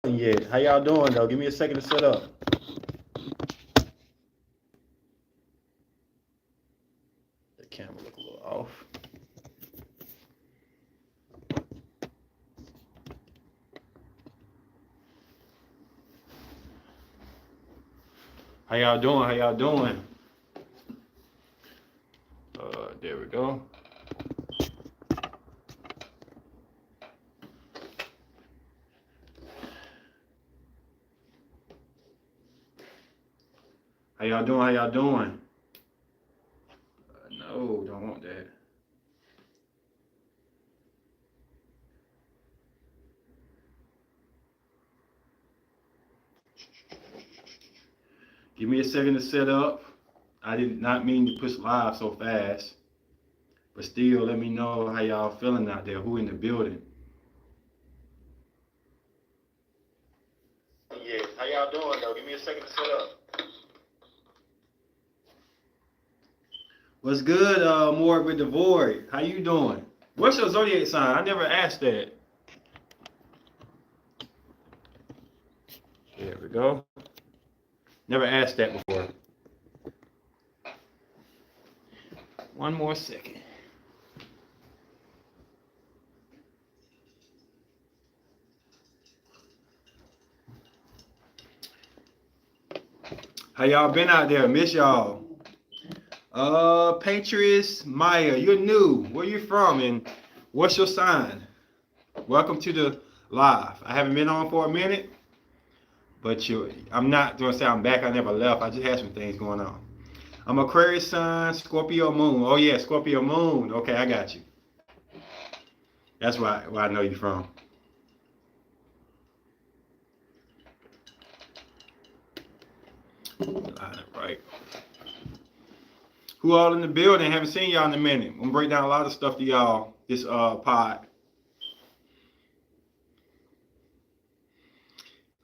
Yet. How y'all doing though? Give me a second to set up. The camera look a little off. How y'all doing? How y'all doing? There we go. How y'all doing? How y'all doing? No, don't want that. Give me a second to set up. I did not mean to push live so fast, but still, let me know how y'all feeling out there. Who in the building? Yeah, how y'all doing though? Give me a second to set up. What's good, More with the Void? How you doing? What's your zodiac sign? I never asked that. There we go. Never asked that before. One more second. How y'all been out there? Miss y'all. Patriots Maya, you're new. Where you from and what's your sign? Welcome to the live. I haven't been on for a minute, but I'm not gonna say I'm back. I never left. I just had some things going on. I'm Aquarius sun, Scorpio moon. Oh yeah, Scorpio moon. Okay, I got you. That's where I know you from. Right. Who all in the building? Haven't seen y'all in a minute. I'm gonna break down a lot of stuff to y'all this pod.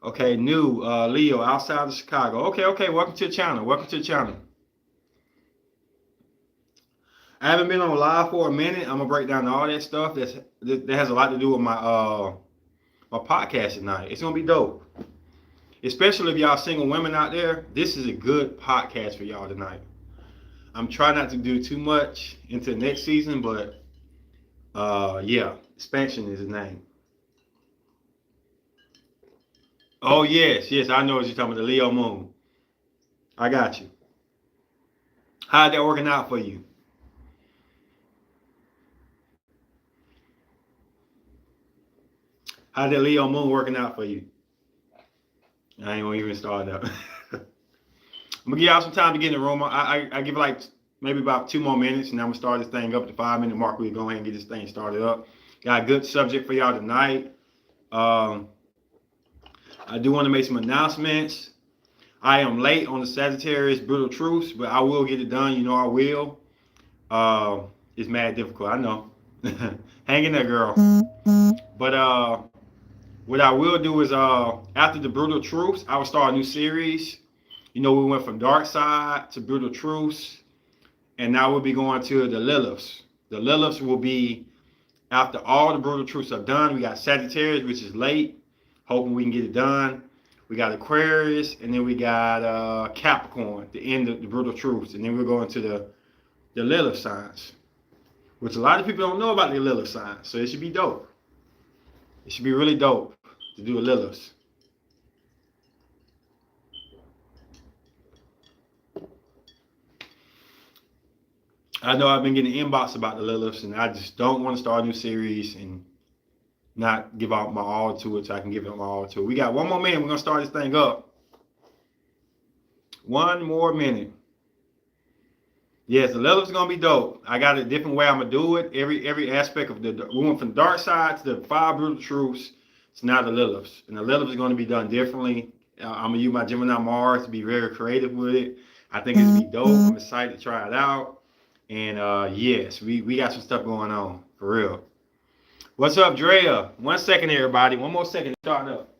Okay, new Leo outside of Chicago. Okay. Welcome to the channel. Welcome to the channel. I haven't been on live for a minute. I'm gonna break down all that stuff that has a lot to do with my podcast tonight. It's gonna be dope. Especially if y'all single women out there, this is a good podcast for y'all tonight. I'm trying not to do too much into next season, but yeah, expansion is the name. Oh yes, I know what you're talking about, the Leo moon. I got you. How'd that working out for you? How'd that Leo moon working out for you? I ain't gonna even start up. I'm gonna give y'all some time to get in the room. I give it like maybe about 2 more minutes, and I'm gonna start this thing up at the 5-minute mark. We go ahead and get this thing started up. Got a good subject for y'all tonight. I do want to make some announcements. I am late on the Sagittarius Brutal Truths, but I will get it done. You know I will. It's mad difficult, I know. Hang in there, girl. But what I will do is after the Brutal Truths, I will start a new series. You know, we went from Dark Side to Brutal Truths, and now we'll be going to the Liliths. The Liliths will be after all the Brutal Truths are done. We got Sagittarius, which is late, hoping we can get it done. We got Aquarius, and then we got Capricorn, the end of the Brutal Truths, and then we're going to the Lilith signs, which a lot of people don't know about the Lilith signs, so it should be dope. It should be really dope to do a Lilith. I know I've been getting inbox about the Liliths, and I just don't want to start a new series and not give out my all to it so I can give it my all to it. We got 1 more minute. We're going to start this thing up. 1 more minute. Yes, the Lilith's going to be dope. I got a different way I'm going to do it. Every aspect of we went from the Dark Side to the 5 Brutal Truths to now the Liliths. And the Liliths is going to be done differently. I'm going to use my Gemini Mars to be very creative with it. I think it's going to be dope. I'm excited to try it out. And yes, we got some stuff going on, for real. What's up, Drea? 1 second, everybody. 1 more second to start up.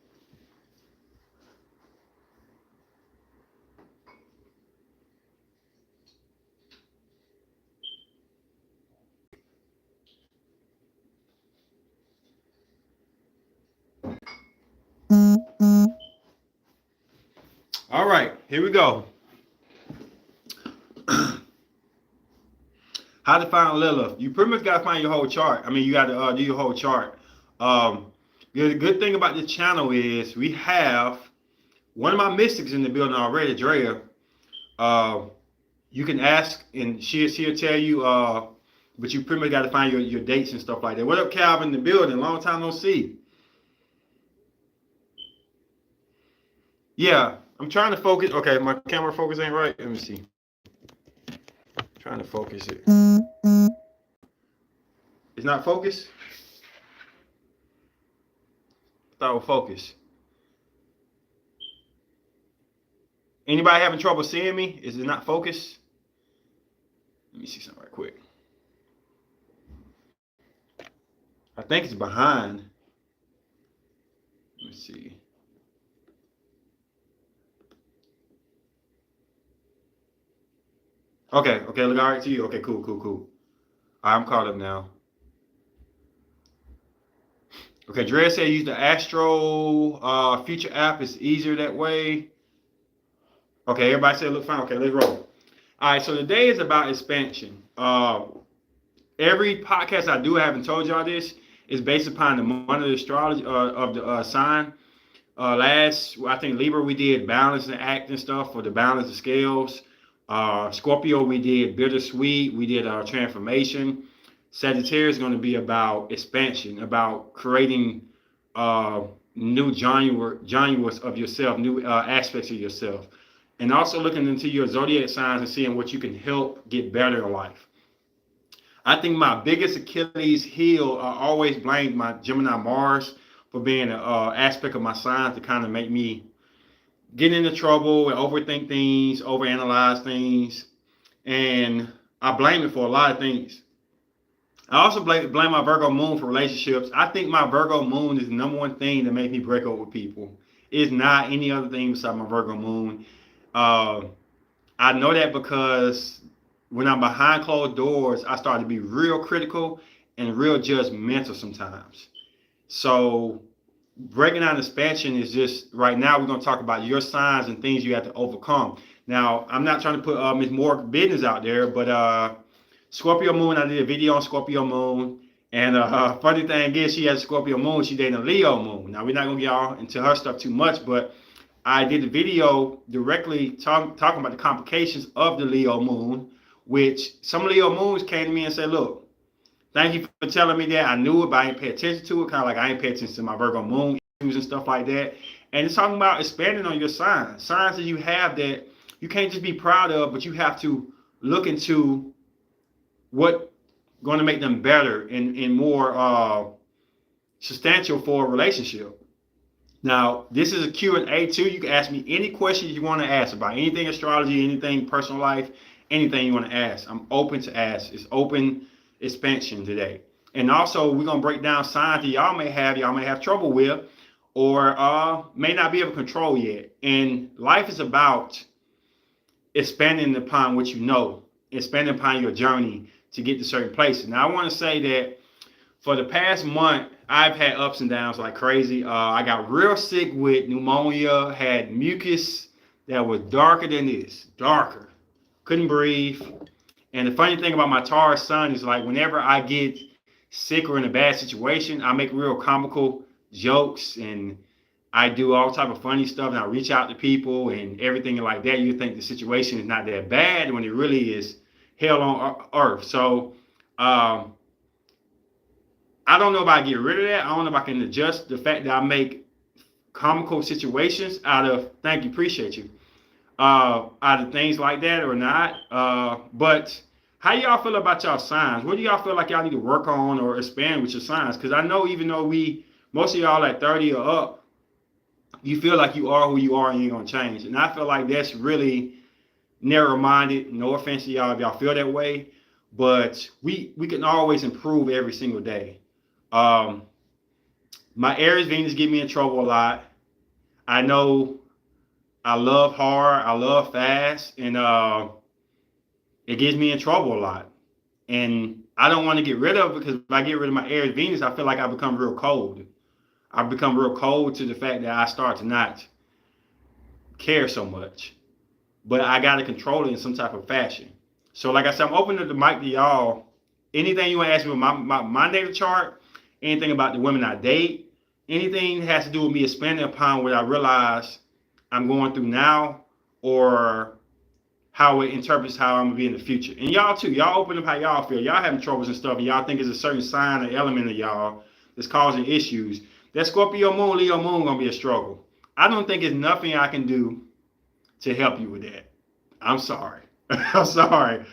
All right, here we go. How to find Lilith? You pretty much got to find your whole chart. I mean, you got to do your whole chart. The good thing about this channel is we have one of my mystics in the building already, Drea. You can ask and she'll tell you, but you pretty much got to find your dates and stuff like that. What up, Calvin, in the building? Long time no see. Yeah, I'm trying to focus. Okay, my camera focus ain't right. Let me see. Trying to focus it. It's not focused? I thought it was focused. Anybody having trouble seeing me? Is it not focused? Let me see something right quick. I think it's behind. Let me see. Okay, look all right to you. Okay, cool. All right, I'm caught up now. Okay, Dre said use the Astro Future app. It's easier that way. Okay, everybody said look fine. Okay, let's roll. All right, so today is about expansion. Every podcast I do, I haven't told y'all this, is based upon the month of the astrology of the sign. Last, I think Libra, we did balance and act and stuff for the balance of scales. Scorpio, we did bittersweet. We did transformation. Sagittarius is going to be about expansion, about creating new genres of yourself, new aspects of yourself, and also looking into your zodiac signs and seeing what you can help get better in life. I think my biggest Achilles heel, I always blame my Gemini Mars for being an aspect of my signs to kind of make me get into trouble and overthink things, overanalyze things, and I blame it for a lot of things. I also blame my Virgo moon for relationships. I think my Virgo moon is the number one thing that makes me break up with people. It's not any other thing besides my Virgo moon. I know that because when I'm behind closed doors, I start to be real critical and real judgmental sometimes. So breaking down expansion is just, right now we're going to talk about your signs and things you have to overcome. Now, I'm not trying to put Ms. Moore business out there, but Scorpio moon, I did a video on Scorpio moon. And funny thing is, she has a Scorpio moon, she dating a Leo moon. Now, we're not going to get all into her stuff too much, but I did a video directly talking about the complications of the Leo moon, which some Leo moons came to me and said, look, thank you for telling me that. I knew it, but I didn't pay attention to it. Kind of like I didn't pay attention to my Virgo moon issues and stuff like that. And it's talking about expanding on your signs. Signs that you have that you can't just be proud of, but you have to look into what going to make them better and more substantial for a relationship. Now, this is a Q&A too. You can ask me any questions you want to ask about anything astrology, anything personal life, anything you want to ask. I'm open to ask. It's open expansion today. And also, we're going to break down signs that y'all may have trouble with, or may not be able to control yet. And life is about expanding upon what you know, expanding upon your journey to get to certain places. Now, I want to say that for the past month, I've had ups and downs like crazy. I got real sick with pneumonia, had mucus that was darker than this, darker. Couldn't breathe. And the funny thing about my Taurus sun is, like, whenever I get sick or in a bad situation, I make real comical jokes and I do all type of funny stuff, and I reach out to people and everything like that. You think the situation is not that bad when it really is hell on earth. So I don't know if I get rid of that. I don't know if I can adjust the fact that I make comical situations out of, thank you, appreciate you, out of things like that or not. But how y'all feel about y'all signs? What do y'all feel like y'all need to work on or expand with your signs? Because I know even though most of y'all at 30 or up, you feel like you are who you are and you ain't gonna change. And I feel like that's really narrow-minded. No offense to y'all if y'all feel that way, but we can always improve every single day. My Aries Venus get me in trouble a lot. I know I love hard, I love fast, and it gets me in trouble a lot. And I don't want to get rid of it, because if I get rid of my Aries Venus, I feel like I become real cold. I become real cold to the fact that I start to not care so much, but I got to control it in some type of fashion. So like I said, I'm opening the mic to y'all. Anything you want to ask me with my natal chart, anything about the women I date, anything that has to do with me expanding upon what I realize I'm going through now, or how it interprets how I'm gonna be in the future. And y'all too, y'all open up how y'all feel. Y'all having troubles and stuff, and y'all think it's a certain sign or element of y'all that's causing issues. That Scorpio moon, Leo moon gonna be a struggle. I don't think there's nothing I can do to help you with that. I'm sorry. I'm sorry.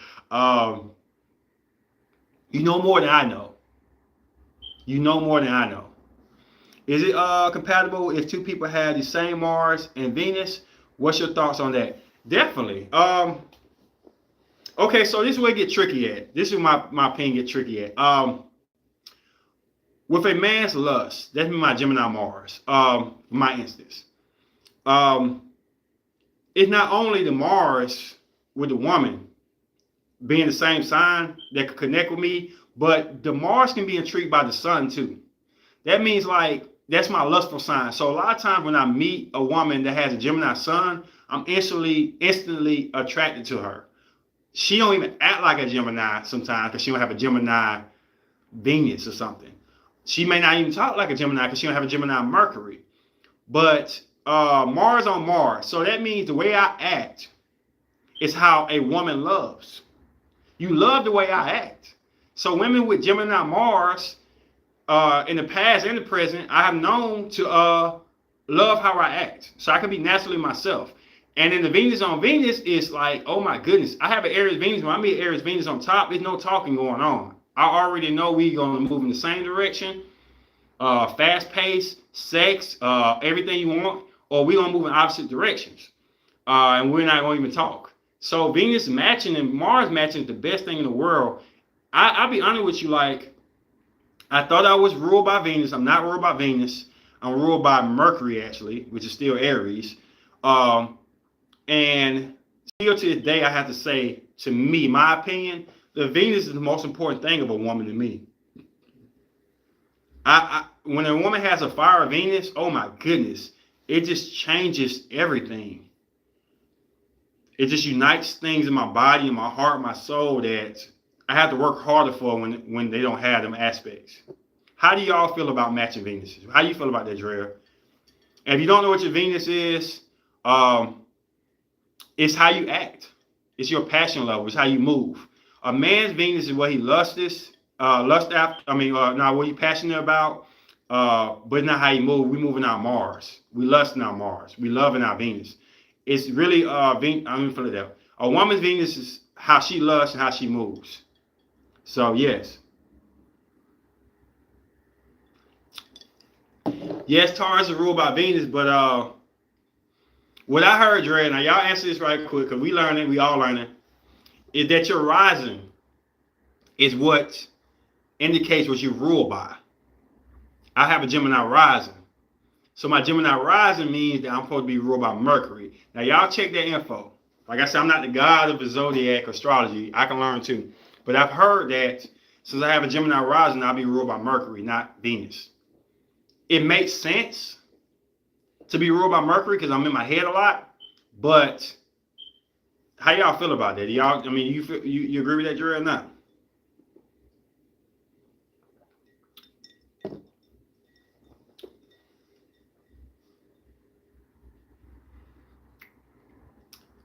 You know more than I know. You know more than I know. Is it compatible if two people have the same Mars and Venus? What's your thoughts on that? Definitely. Okay, so this is where it get tricky at. This is my opinion get tricky at. With a man's lust, that's my Gemini Mars. My instance. It's not only the Mars with the woman being the same sign that could connect with me, but the Mars can be intrigued by the sun too. That means like that's my lustful sign. So a lot of times when I meet a woman that has a Gemini sun, I'm instantly attracted to her. She don't even act like a Gemini sometimes because she don't have a Gemini Venus or something. She may not even talk like a Gemini because she don't have a Gemini Mercury. But Mars on Mars. So that means the way I act is how a woman loves. You love the way I act. So women with Gemini Mars, in the past and the present, I have known to love how I act. So I can be naturally myself. And then the Venus on Venus is like, oh my goodness, I have an Aries Venus. When I meet Aries Venus on top, there's no talking going on. I already know we're going to move in the same direction, fast pace, sex, everything you want, or we're going to move in opposite directions. And we're not going to even talk. So Venus matching and Mars matching is the best thing in the world. I'll be honest with you, like, I thought I was ruled by Venus. I'm not ruled by Venus. I'm ruled by Mercury, actually, which is still Aries. And still to this day, I have to say, to me, my opinion, the Venus is the most important thing of a woman to me. When a woman has a fire Venus, oh my goodness, it just changes everything. It just unites things in my body, in my heart, my soul that I have to work harder for when they don't have them aspects. How do y'all feel about matching Venuses? How do you feel about that, Drea? And if you don't know what your Venus is, it's how you act. It's your passion level. It's how you move. A man's Venus is what he lusts after. What he passionate about. But not how he move. We move in our Mars. We lust in our Mars. We love in our Venus. It's really a woman's Venus is how she lusts and how she moves. So yes. Yes, Taurus is ruled by Venus, but what I heard, Dre, now y'all answer this right quick, because we all learning, is that your rising is what indicates what you're ruled by. I have a Gemini rising. So my Gemini rising means that I'm supposed to be ruled by Mercury. Now y'all check that info. Like I said, I'm not the god of the zodiac astrology. I can learn too. But I've heard that since I have a Gemini rising, I'll be ruled by Mercury, not Venus. It makes sense to be ruled by Mercury because I'm in my head a lot. But how y'all feel about that? You agree with that, Dre, or not?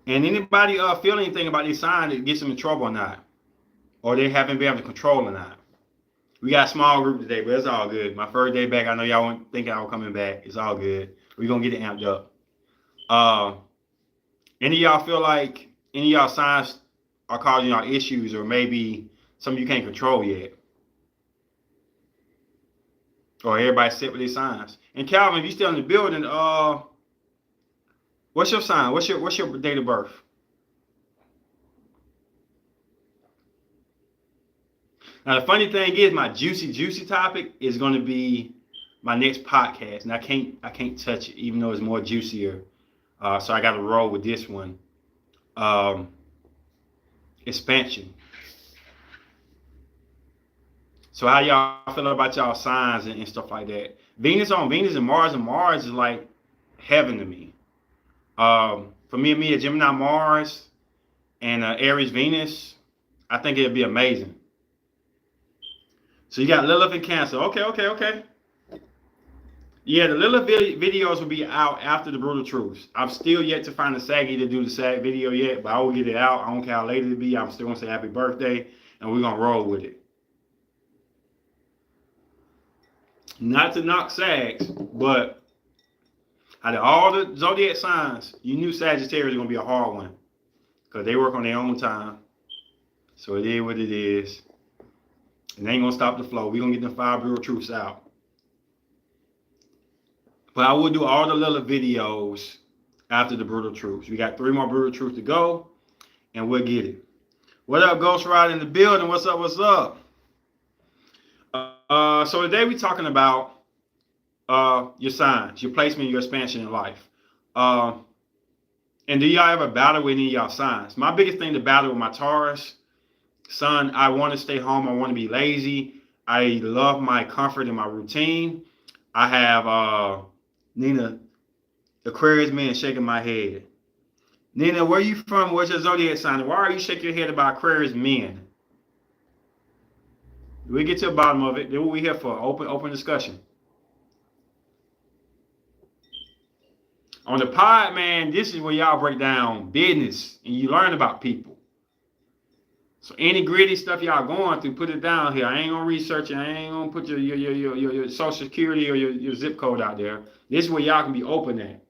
And anybody feel anything about these signs that gets them in trouble or not? Or they haven't been able to control or not? We got a small group today, but it's all good. My first day back, I know y'all weren't thinking I was coming back. It's all good. We're going to get it amped up. Any of y'all feel like any of y'all signs are causing y'all issues, or maybe some you can't control yet? Or everybody sit with these signs? And Calvin, if you still in the building, what's your sign? What's your date of birth? Now, the funny thing is, my juicy topic is going to be my next podcast, and I can't touch it, even though it's more juicier. So I got to roll with this one. Expansion. So how y'all feel about y'all signs and stuff like that? Venus on Venus and Mars is like heaven to me. For me, a Gemini Mars and Aries Venus, I think it'd be amazing. So you got Lilith and Cancer. Okay. Yeah, the Lilith videos will be out after the Brutal Truths. I'm still yet to find a Saggy to do the Sag video yet, but I will get it out. I don't care how late it be. I'm still gonna say happy birthday, and we're gonna roll with it. Not to knock Sags, but out of all the zodiac signs, you knew Sagittarius was gonna be a hard one, because they work on their own time. So it is what it is. And they ain't gonna stop the flow. We're gonna get them 5 Brutal Truths out. But I will do all the Lilith videos after the Brutal Truths. We got 3 more Brutal Truths to go, and we'll get it. What up, Ghost Ride in the building? What's up? So today we're talking about your signs, your placement, your expansion in life. And do y'all ever battle with any of y'all signs? My biggest thing to battle with my Taurus, son, I want to stay home. I want to be lazy. I love my comfort and my routine. I have Nina, Aquarius man, shaking my head. Nina, where you from? What's your zodiac sign? Why are you shaking your head about Aquarius men? We get to the bottom of it. Then what we here for? Open discussion. On the pod, man, this is where y'all break down business and you learn about people. So any gritty stuff y'all going through, put it down here. I ain't gonna research it. I ain't gonna put your social security or your zip code out there. This is where y'all can be open at.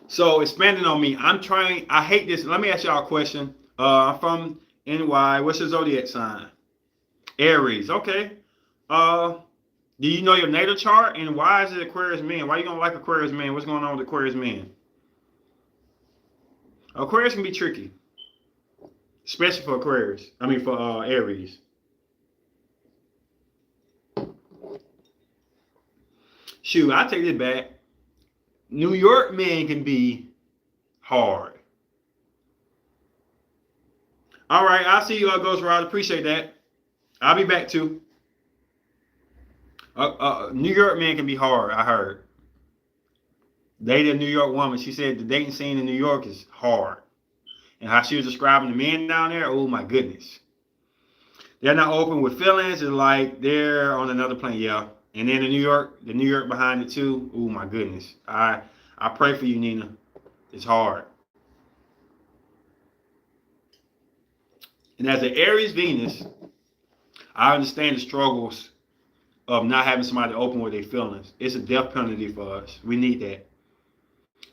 So expanding on me, I hate this. Let me ask y'all a question. I'm from NY. What's your zodiac sign? Aries. Okay. Do you know your natal chart? And why is it Aquarius men? Why you gonna like Aquarius men? What's going on with Aquarius men? Aquarius can be tricky. Especially for Aquarius. I mean for Aries. Shoot, I take it back. New York men can be hard. All right, I'll see you, Ghost Rod. Appreciate that. I'll be back too. New York men can be hard, I heard. Dated a New York woman. She said the dating scene in New York is hard. And how she was describing the men down there, oh my goodness. They're not open with feelings. It's like they're on another plane, yeah. And then the New York behind it too. Oh my goodness. I pray for you, Nina. It's hard. And as an Aries Venus, I understand the struggles of not having somebody open with their feelings. It's a death penalty for us. We need that.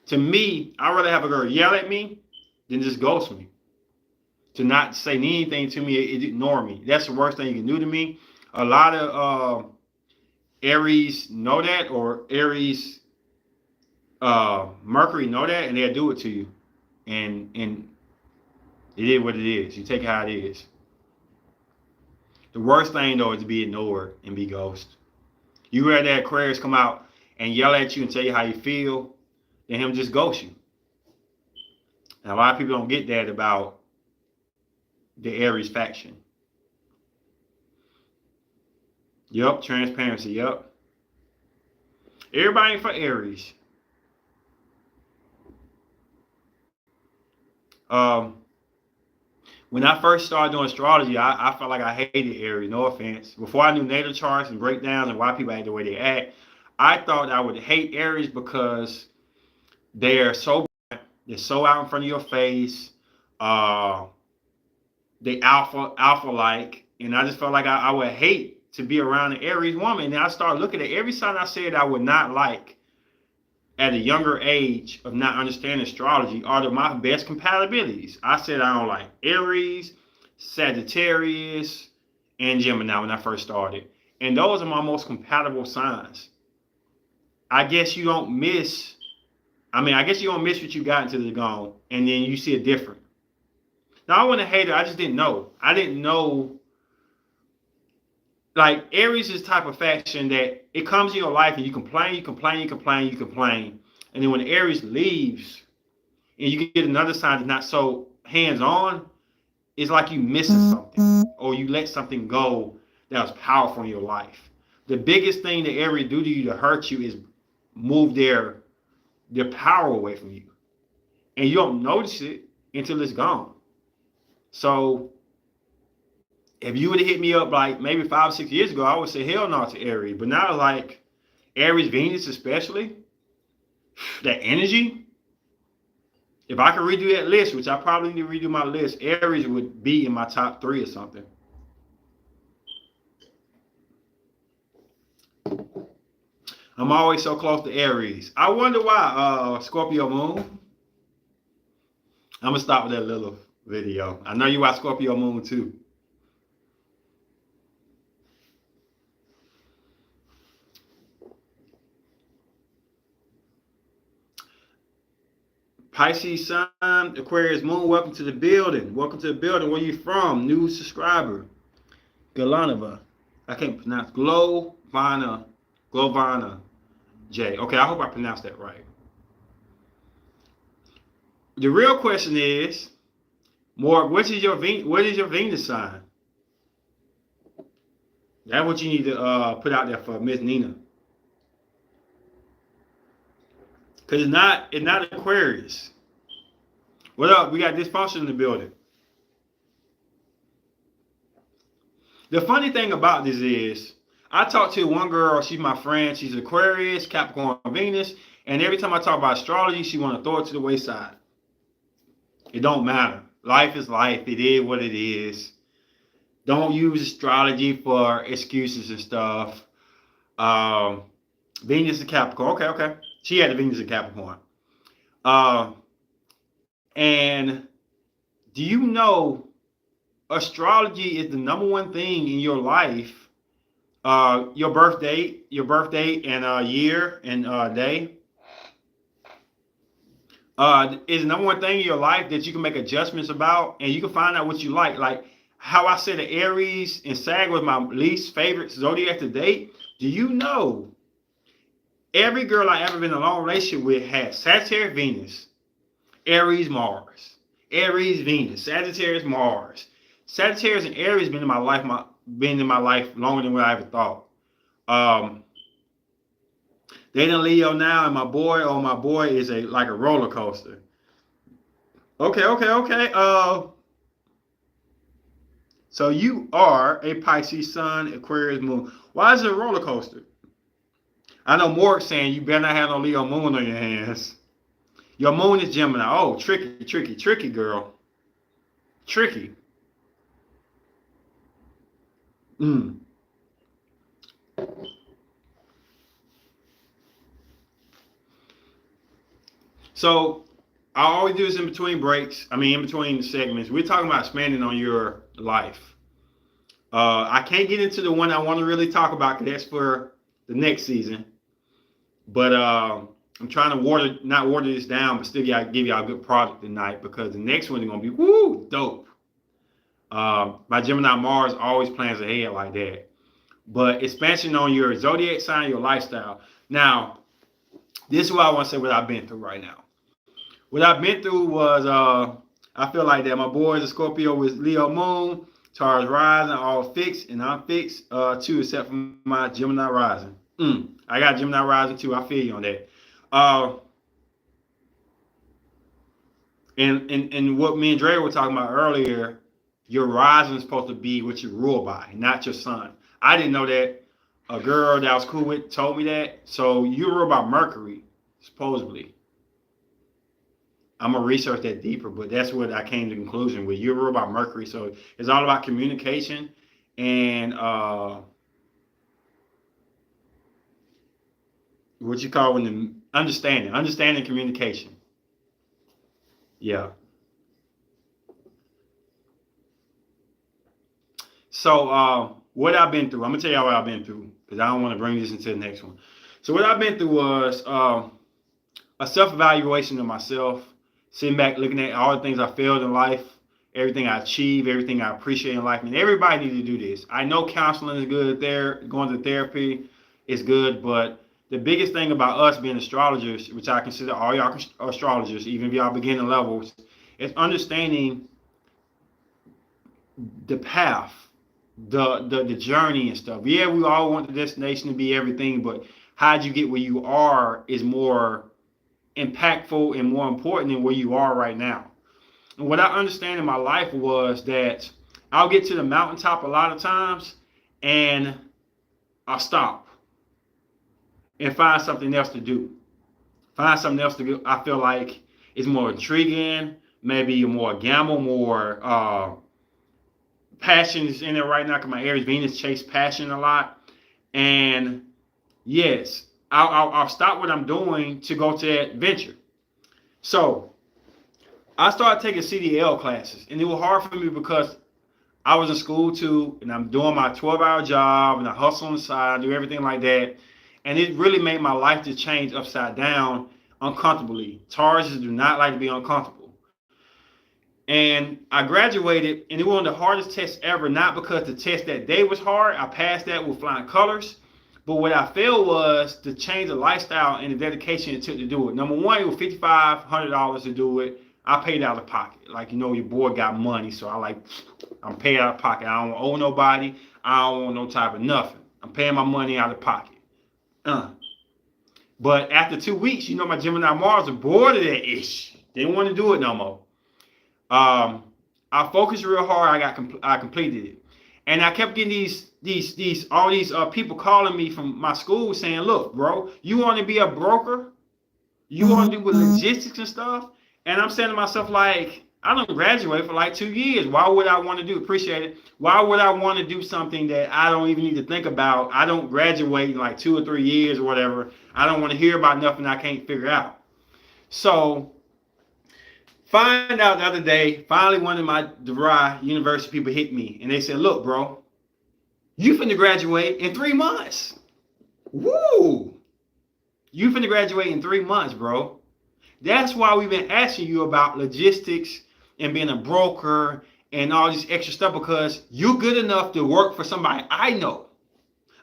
To me, I'd rather have a girl yell at me than just ghost me. To not say anything to me, ignore me. That's the worst thing you can do to me. A lot of Aries know that, or Aries Mercury know that, and they'll do it to you. And it is what it is. You take it how it is. The worst thing though is to be ignored and be ghosted. You rather that Aquarius come out and yell at you and tell you how you feel than him just ghost you. And a lot of people don't get that about the Aries faction. Yup, transparency, yup. Everybody ain't for Aries. When I first started doing astrology, I felt like I hated Aries, no offense. Before I knew natal charts and breakdowns and why people act the way they act, I thought I would hate Aries because they're so out in front of your face. They alpha-like, and I just felt like I would hate to be around an Aries woman. And I started looking at every sign I said I would not like at a younger age of not understanding astrology are my best compatibilities. I said I don't like Aries, Sagittarius, and Gemini when I first started. And those are my most compatible signs. I guess you don't miss what you got into the gone, and then you see it different. Now, I wasn't a hater. I just didn't know. I didn't know. Like, Aries is the type of faction that it comes in your life and you complain. And then when Aries leaves and you get another sign that's not so hands-on, it's like you missing something or you let something go that was powerful in your life. The biggest thing that Aries do to you to hurt you is move their power away from you. And you don't notice it until it's gone. So if you would have hit me up like maybe 5 or 6 years ago, I would say hell no to Aries. But now like Aries, Venus especially, that energy, if I could redo that list, which I probably need to redo my list, Aries would be in my top 3 or something. I'm always so close to Aries. I wonder why, Scorpio moon. I'm going to stop with that little video. I know you watch Scorpio moon too. Pisces sun, Aquarius moon, welcome to the building. Welcome to the building. Where you from? New subscriber. Galanova. I can't pronounce. Glovana J. Okay, I hope I pronounced that right. The real question is, Morg, what is your Venus sign? That's what you need to put out there for Miss Nina. Because it's not Aquarius. What up? We got dysfunction in the building. The funny thing about this is, I talked to one girl, she's my friend, she's Aquarius, Capricorn, Venus, and every time I talk about astrology, she want to throw it to the wayside. It don't matter. Life is life. It is what it is. Don't use astrology for excuses and stuff. Venus and Capricorn. Okay. She had the Venus and Capricorn. And do you know astrology is the number 1 thing in your life? Your birthday and year and day. Is the number 1 thing in your life that you can make adjustments about, and you can find out what you like. Like how I said that Aries and Sag was my least favorite zodiac to date. Do you know every girl I ever been in a long relationship with had Sagittarius Venus, Aries Mars, Aries Venus, Sagittarius Mars. Sagittarius and Aries been in my life longer than what I ever thought. They done Leo now, and my boy is like a roller coaster. Okay. So you are a Pisces sun, Aquarius moon. Why is it a roller coaster? I know Morg saying you better not have no Leo moon on your hands. Your moon is Gemini. Oh, tricky girl. Tricky. So I always do this in between breaks. In between segments. We're talking about expanding on your life. I can't get into the one I want to really talk about because that's for the next season. But I'm trying to not water this down, but still give y'all a good product tonight because the next one is going to be dope. My Gemini Mars always plans ahead like that. But expansion on your zodiac sign, your lifestyle. Now, this is what I want to say what I've been through right now. What I've been through was, I feel like that my boy is a Scorpio with Leo moon, Taurus rising, all fixed, and I'm fixed too, except for my Gemini rising. I got Gemini rising too. I feel you on that. And what me and Dre were talking about earlier, your rising is supposed to be what you rule by, not your sun. I didn't know that. A girl that I was cool with told me that. So you rule by Mercury, supposedly. I'm gonna research that deeper, but that's what I came to the conclusion with. You rule by Mercury, so it's all about communication and what you call understanding communication. Yeah. So what I've been through, I'm gonna tell y'all what I've been through because I don't want to bring this into the next one. So what I've been through was a self-evaluation of myself, sitting back, looking at all the things I failed in life, everything I achieved, everything I appreciate in life. And everybody needs to do this. I know counseling is good there, going to therapy is good, but the biggest thing about us being astrologers, which I consider all y'all astrologers, even if y'all beginning levels, is understanding the path the journey and stuff. Yeah, we all want the destination to be everything, but how'd you get where you are is more impactful and more important than where you are right now. And what I understand in my life was that I'll get to the mountaintop a lot of times and I'll stop and find something else to do. Find something else to do. I feel like it's more intriguing, maybe more gamble, more passion is in there right now because my Aries Venus chase passion a lot. And yes, I'll stop what I'm doing to go to that venture. So I started taking CDL classes, and it was hard for me because I was in school too, and I'm doing my 12-hour job, and I hustle on the side, do everything like that. And it really made my life to change upside down uncomfortably. Tauruses do not like to be uncomfortable. And I graduated, and it was one of the hardest tests ever, not because the test that day was hard. I passed that with flying colors. But what I failed was to change the lifestyle and the dedication it took to do it. Number one, it was $5,500 to do it. I paid out of pocket. Like, you know, your boy got money, so I'm paid out of pocket. I don't owe nobody. I don't want no type of nothing. I'm paying my money out of pocket. But after 2 weeks, you know, my Gemini Mars was bored of that ish. They didn't want to do it no more. I focused real hard. I completed it, and I kept getting all these people calling me from my school saying, "Look, bro, you want to be a broker? You want to do with logistics and stuff?" And I'm saying to myself, like, I don't graduate for like 2 years. Why would I want to do? Appreciate it. Why would I want to do something that I don't even need to think about? I don't graduate in like 2 or 3 years or whatever. I don't want to hear about nothing I can't figure out. So find out the other day, finally one of my DeVry University people hit me and they said, "Look, bro, you finna graduate in 3 months. Woo! You finna graduate in 3 months, bro. That's why we've been asking you about logistics and being a broker and all this extra stuff, because you're good enough to work for somebody I know.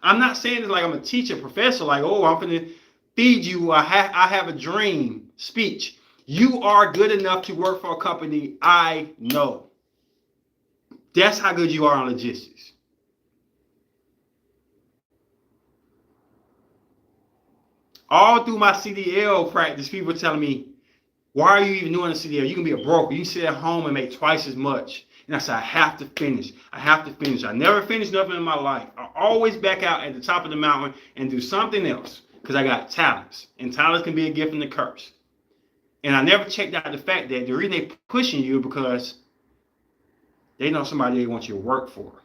I'm not saying it like I'm a teacher, professor, like, oh, I'm finna feed you. I have a dream speech. You are good enough to work for a company I know. That's how good you are on logistics. All through my CDL practice, people telling me, "Why are you even doing a CDL? You can be a broker. You can sit at home and make twice as much." And I said, I have to finish. I have to finish. I never finished nothing in my life. I always back out at the top of the mountain and do something else because I got talents. And talents can be a gift and a curse. And I never checked out the fact that the reason they pushing you because they know somebody they want you to work for.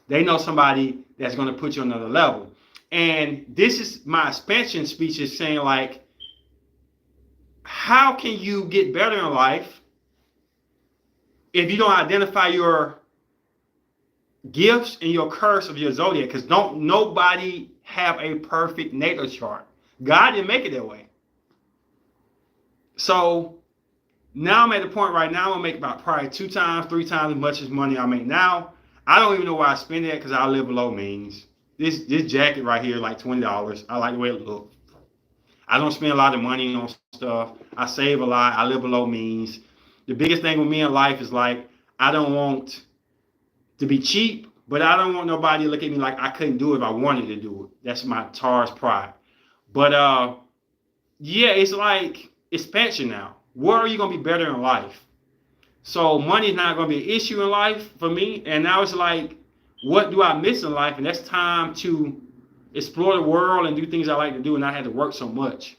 They know somebody that's going to put you on another level. And this is my expansion speech is saying, like, how can you get better in life if you don't identify your gifts and your curse of your zodiac? Because don't nobody have a perfect natal chart. God didn't make it that way. So now I'm at the point right now I'm gonna make about probably 2 times, 3 times as much as money I make now. I don't even know why I spend it because I live below means. This jacket right here is like $20. I like the way it looks. I don't spend a lot of money on stuff. I save a lot. I live below means. The biggest thing with me in life is like, I don't want to be cheap, but I don't want nobody to look at me like I couldn't do it if I wanted to do it. That's my Taurus pride. But yeah, it's like expansion now. Where are you going to be better in life? So money is not going to be an issue in life for me. And now it's like, what do I miss in life? And that's time to explore the world and do things I like to do and not have to work so much.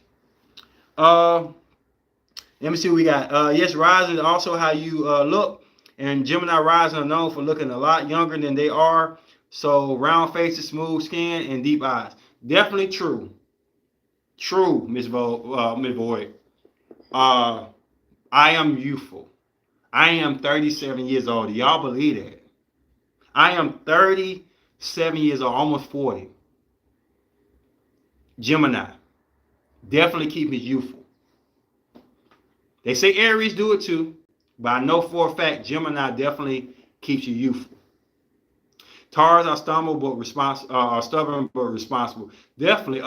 Let me see what we got. Yes, rising, also how you look. And Gemini rising are known for looking a lot younger than they are. So round faces, smooth skin, and deep eyes. Definitely true. True, Miss Void. I am youthful. I am 37 years old. Do y'all believe that? I am 37 years old, almost 40. Gemini. Definitely keep me youthful. They say Aries do it too, but I know for a fact Gemini definitely keeps you youthful. Taurus are stubborn but responsible. Definitely.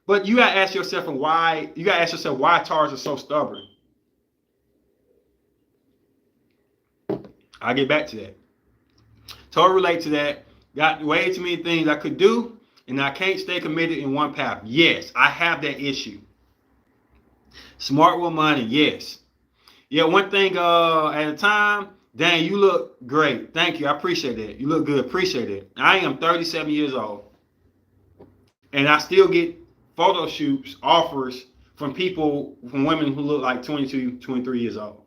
But you gotta ask yourself why. You gotta ask yourself why Taurus are so stubborn. I'll get back to that. Totally relate to that. Got way too many things I could do, and I can't stay committed in one path. Yes, I have that issue. Smart with money, yes. Yeah, one thing at a time. Dang, you look great. Thank you. I appreciate that. You look good. Appreciate it. I am 37 years old, and I still get photo shoots offers from people, from women who look like 22, 23 years old,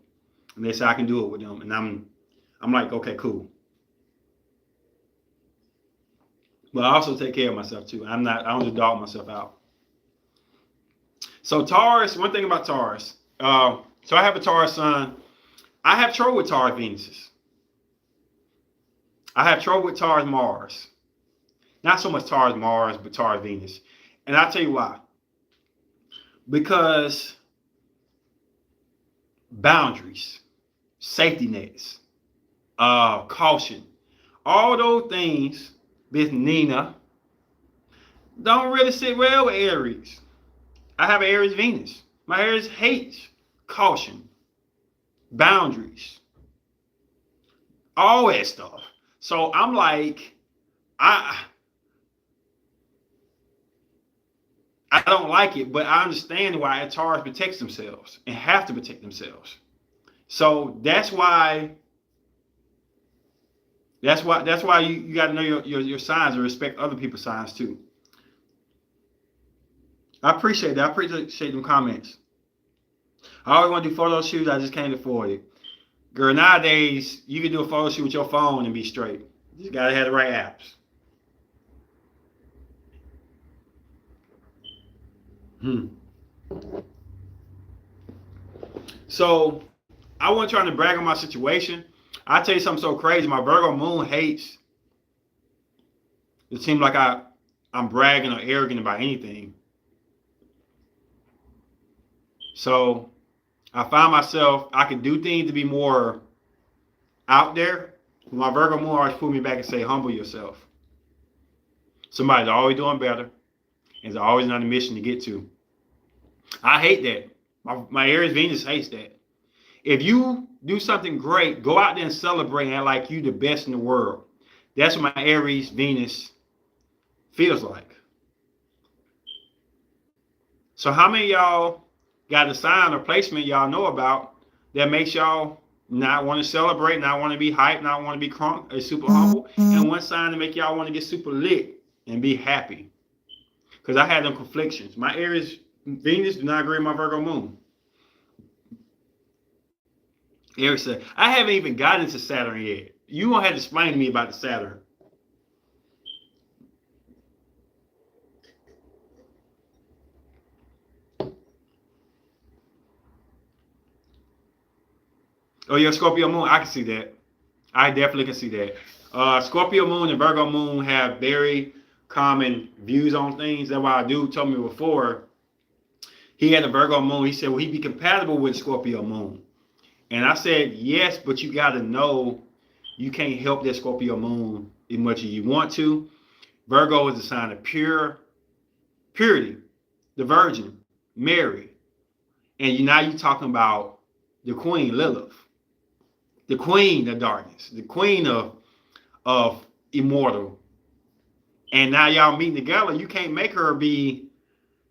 and they say I can do it with them, and I'm like, okay, cool. But I also take care of myself too. I don't just dog myself out. So Taurus, one thing about Taurus. So I have a Taurus sun. I have trouble with Taurus Venuses. I have trouble with Taurus Mars. Not so much Taurus Mars, but Taurus Venus. And I'll tell you why. Because boundaries, safety nets, caution, all those things, Miss Nina, don't really sit well with Aries. I have an Aries Venus. My Aries hates caution, boundaries, all that stuff. So I'm like, I don't like it, but I understand why Taurus protects themselves and have to protect themselves. So that's why you got to know your signs and respect other people's signs too. I appreciate that. I appreciate them comments. I always want to do photo shoots. I just can't afford it. Girl, nowadays, you can do a photo shoot with your phone and be straight. You just got to have the right apps. So, I wasn't trying to brag on my situation. I'll tell you something so crazy. My Virgo moon hates. It seems like I'm bragging or arrogant about anything. So I find myself, I can do things to be more out there. My Virgo moon always pull me back and say, humble yourself. Somebody's always doing better. And there's always another mission to get to. I hate that. My Aries Venus hates that. If you do something great, go out there and celebrate and act like you the best in the world. That's what my Aries Venus feels like. So how many of y'all got a sign or placement y'all know about that makes y'all not want to celebrate, not want to be hyped, not want to be crunk, or super humble, and one sign to make y'all want to get super lit and be happy? Because I had them conflictions. My Aries Venus do not agree with my Virgo moon. Eric said, I haven't even gotten into Saturn yet. You won't have to explain to me about the Saturn. Oh, yeah, Scorpio moon. I can see that. I definitely can see that. Scorpio moon and Virgo moon have very common views on things. That's why a dude told me before, he had a Virgo moon. He said, well, he'd be compatible with Scorpio moon. And I said, yes, but you got to know you can't help that Scorpio moon as much as you want to. Virgo is a sign of purity, the Virgin, Mary. And now you're talking about the Queen, Lilith, the Queen of darkness, the Queen of immortal. And now y'all meeting together, you can't make her be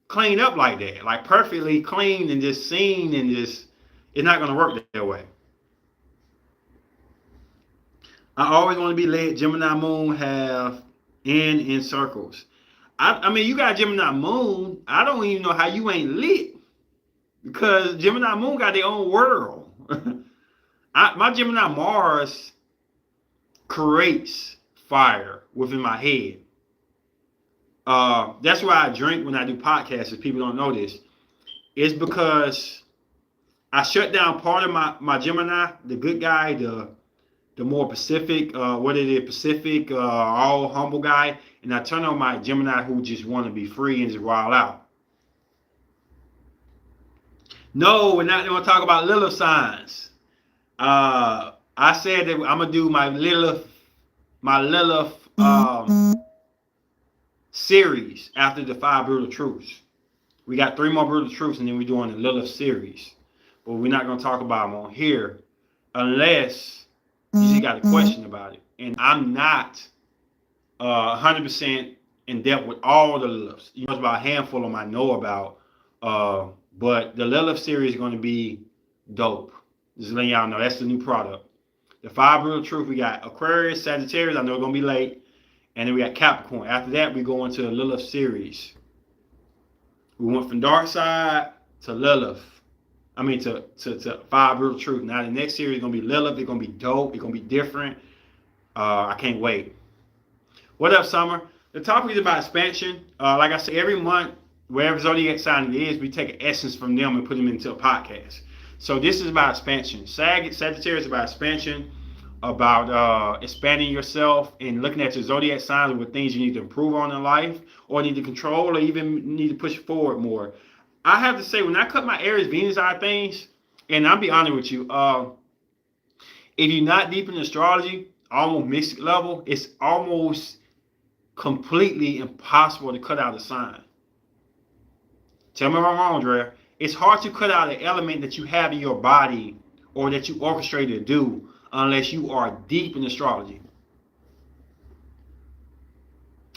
cleaned up like that, like perfectly clean and just seen and just, it's not going to work that way. I always want to be led. Gemini moon have in circles. I mean, you got Gemini moon. I don't even know how you ain't lit, because Gemini moon got their own world. My Gemini Mars creates fire within my head. That's why I drink when I do podcasts. If people don't know this, it's because I shut down part of my Gemini, the good guy, the more Pacific, Pacific, all humble guy, and I turn on my Gemini who just want to be free and just wild out. No, we're not going to talk about Lilith signs. I said that I'm gonna do my Lilith series after the 5 brutal truths. We got 3 more brutal truths, and then we're doing the Lilith series. But we're not gonna talk about them on here unless you just got a question about it. and I'm not 100% in depth with all the Liliths. You know, it's about a handful of them I know about. But the Lilith series is going to be dope. Just letting y'all know that's the new product. The 5 Brutal Truth, we got Aquarius, Sagittarius. I know it's going to be late. And then we got Capricorn. After that, we go into the Lilith series. We went from Dark Side to Lilith. I mean, to 5 Brutal Truth. Now, the next series is going to be Lilith. It's going to be dope. It's going to be different. I can't wait. What up, Summer? The topic is about expansion. Like I said, every month, wherever zodiac sign it is, we take an essence from them and put them into a podcast. So this is about expansion. Sagittarius is about expansion, about expanding yourself and looking at your zodiac signs with things you need to improve on in life, or need to control, or even need to push forward more. I have to say, when I cut my Aries Venus out of things, and I'll be honest with you, if you're not deep in astrology, almost mystic level, it's almost completely impossible to cut out a sign. Tell me if I'm wrong, Dre. It's hard to cut out an element that you have in your body or that you orchestrated to do unless you are deep in astrology.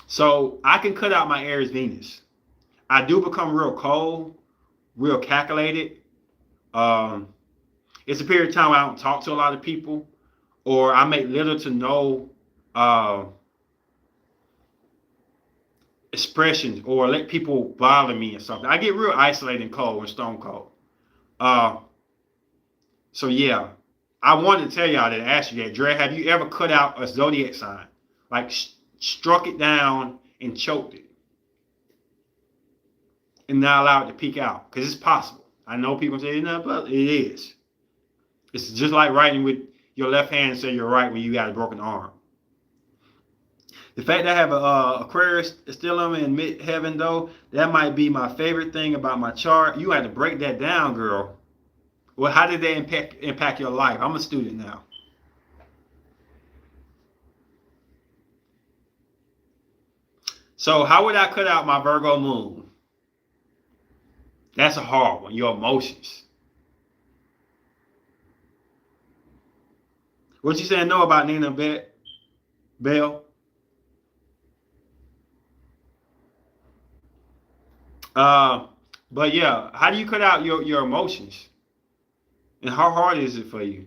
So I can cut out my Aries Venus. I do become real cold, real calculated. It's a period of time where I don't talk to a lot of people, or I make little to no expressions, or let people bother me or something. I get real isolated and cold and stone cold. So yeah, I wanted to tell y'all that, ask you that. Dre, have you ever cut out a zodiac sign? Like struck it down and choked it and not allowed it to peek out? Because it's possible. I know people say it's not, but it is. It's just like writing with your left hand and say you're right when you got a broken arm. The fact that I have a Aquarius still in mid-heaven, though, that might be my favorite thing about my chart. You had to break that down, girl. Well, how did that impact your life? I'm a student now. So how would I cut out my Virgo moon? That's a hard one. Your emotions. What you saying no about Nina Bell? But yeah, how do you cut out your emotions? And how hard is it for you?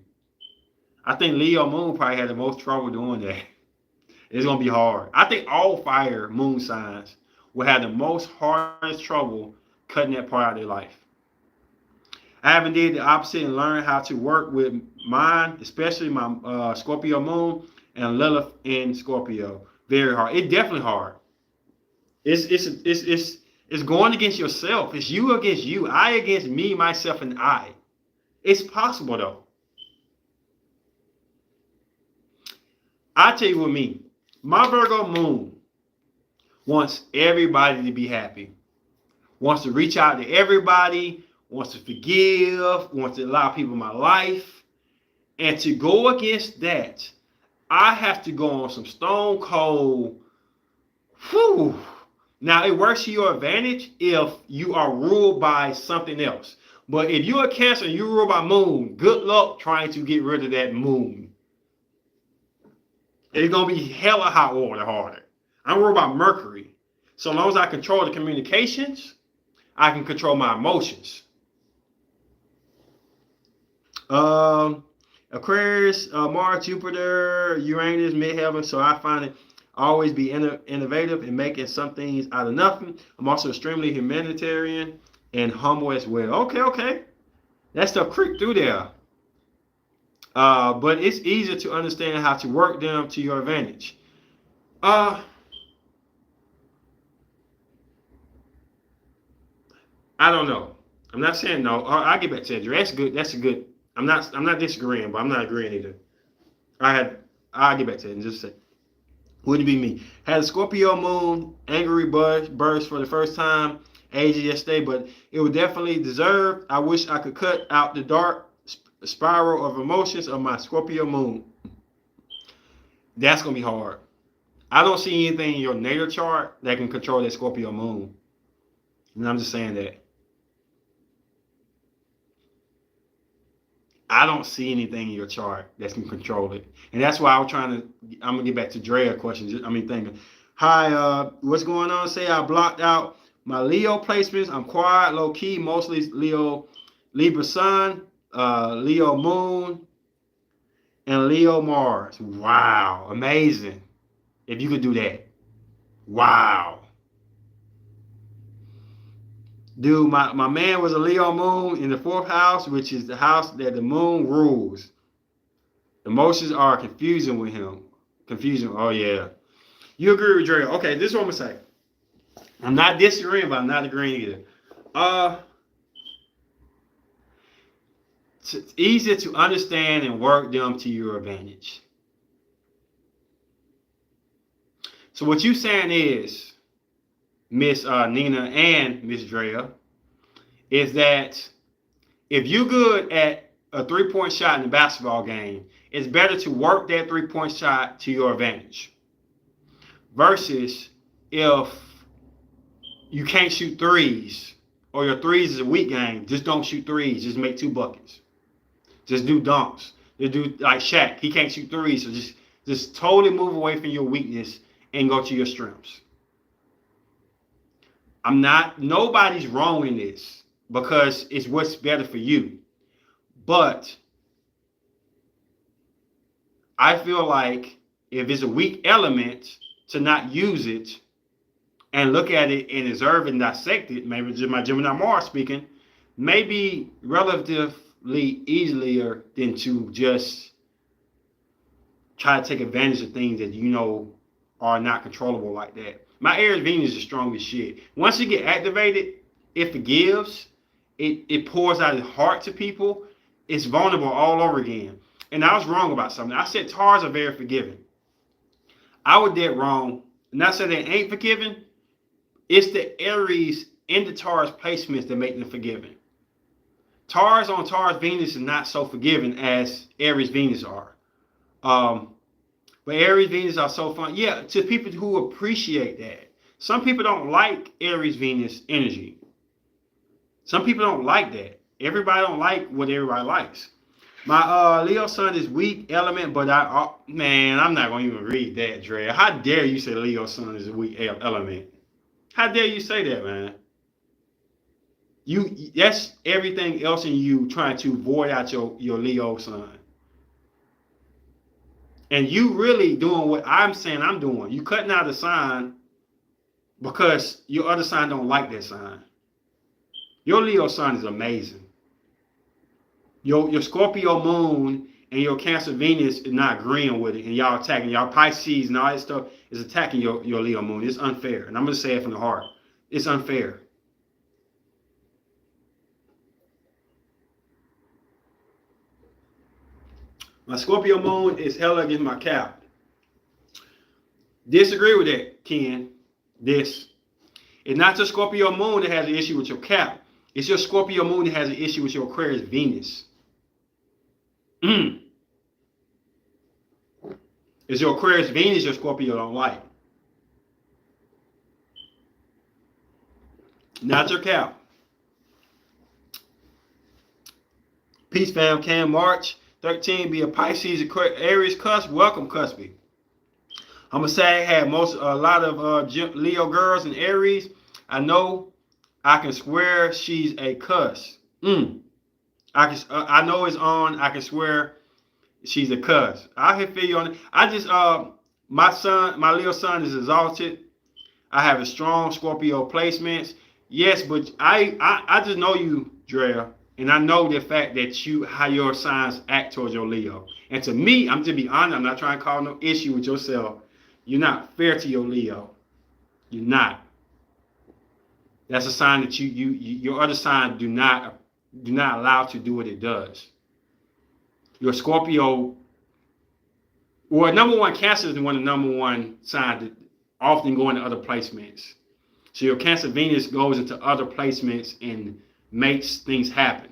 I think Leo moon probably had the most trouble doing that. It's gonna be hard. I think all fire moon signs will have the most hardest trouble cutting that part out of their life. I haven't did the opposite and learned how to work with mine, especially my Scorpio moon and Lilith in Scorpio. Very hard. It's definitely hard. It's going against yourself. It's you against you. I against me, myself, and I. It's possible though. I tell you what, me, my Virgo moon wants everybody to be happy. Wants to reach out to everybody. Wants to forgive. Wants to allow people in my life. And to go against that, I have to go on some stone cold. Whew. Now, it works to your advantage if you are ruled by something else. But if you're a Cancer and you're ruled by moon, good luck trying to get rid of that moon. It's going to be hella hot water harder. I'm ruled by Mercury. So long as I control the communications, I can control my emotions. Aquarius, Mars, Jupiter, Uranus, midheaven. So I find it always be innovative and making some things out of nothing. I'm also extremely humanitarian and humble as well. Okay. That stuff creep through there. But it's easier to understand how to work them to your advantage. I don't know. I'm not saying no. I'll get back to you. That's good. That's a good. I'm not disagreeing, but I'm not agreeing either. I'll get back to it in just a second. Would it be me? Had a Scorpio moon, angry burst for the first time, age yesterday, but it would definitely deserve. I wish I could cut out the dark spiral of emotions of my Scorpio moon. That's gonna be hard. I don't see anything in your natal chart that can control that Scorpio moon. And I'm just saying that. I don't see anything in your chart that can control it. And that's why I'm gonna get back to Drea questions. Thinking, hi, what's going on? Say I blocked out my Leo placements. I'm quiet, low key, mostly Leo, Libra Sun, Leo Moon, and Leo Mars. Wow, amazing. If you could do that. Wow. Dude, my man was a Leo moon in the 4th house, which is the house that the moon rules. Emotions are confusing with him. Confusing. Oh, yeah. You agree with Dre. Okay, this is what I'm going to say. I'm not disagreeing, but I'm not agreeing either. It's easier to understand and work them to your advantage. So what you saying is, Miss Nina and Miss Drea, is that if you're good at a 3-point shot in a basketball game, it's better to work that 3-point shot to your advantage. Versus if you can't shoot threes, or your threes is a weak game, just don't shoot threes. Just make 2 buckets. Just do dunks. Just do like Shaq. He can't shoot threes, so just totally move away from your weakness and go to your strengths. Nobody's wrong in this because it's what's better for you. But I feel like if it's a weak element, to not use it and look at it and observe and dissect it, maybe just my Gemini Mars speaking, maybe relatively easier than to just try to take advantage of things that you know are not controllable like that. My Aries Venus is strong as shit. Once you get activated, it forgives. It pours out its heart to people. It's vulnerable all over again. And I was wrong about something. I said Taurs are very forgiving. I was dead wrong. Not saying they ain't forgiving. It's the Aries in the Taurus placements that make them forgiving. Taurus on Taurus Venus is not so forgiving as Aries Venus are. But Aries Venus are so fun. Yeah, to people who appreciate that. Some people don't like Aries Venus energy. Some people don't like that. Everybody don't like what everybody likes. My Leo Sun is weak element, but I'm not going to even read that, Dre. How dare you say Leo Sun is a weak element? How dare you say that, man? That's everything else in you trying to void out your Leo Sun. And you really doing what I'm saying I'm doing. You cutting out a sign because your other sign don't like that sign. Your Leo Sun is amazing. Your Scorpio Moon and your Cancer Venus is not agreeing with it, and y'all attacking. Y'all Pisces and all that stuff is attacking your Leo Moon. It's unfair. And I'm going to say it from the heart. It's unfair. My Scorpio Moon is hella against my Cap. Disagree with that, Ken. It's not your Scorpio Moon that has an issue with your Cap. It's your Scorpio Moon that has an issue with your Aquarius Venus. It's your Aquarius Venus your Scorpio don't like. Not your Cap. Peace, fam. Can March 13 be a Pisces Aries cusp? Welcome, Cuspy. I'm gonna say I had a lot of Leo girls in Aries. I know I can swear she's a cuss. I know it's on. I can swear she's a cuss. I can feel you on it. I just my Leo Sun is exalted. I have a strong Scorpio placements. Yes, but I just know you, Drea. And I know the fact that how your signs act towards your Leo. And to me, I'm to be honest, I'm not trying to cause no issue with yourself. You're not fair to your Leo. You're not. That's a sign that your other sign do not allow to do what it does. Your Scorpio, well, number one, Cancer is one of the number one signs that often go into other placements. So your Cancer Venus goes into other placements and makes things happen.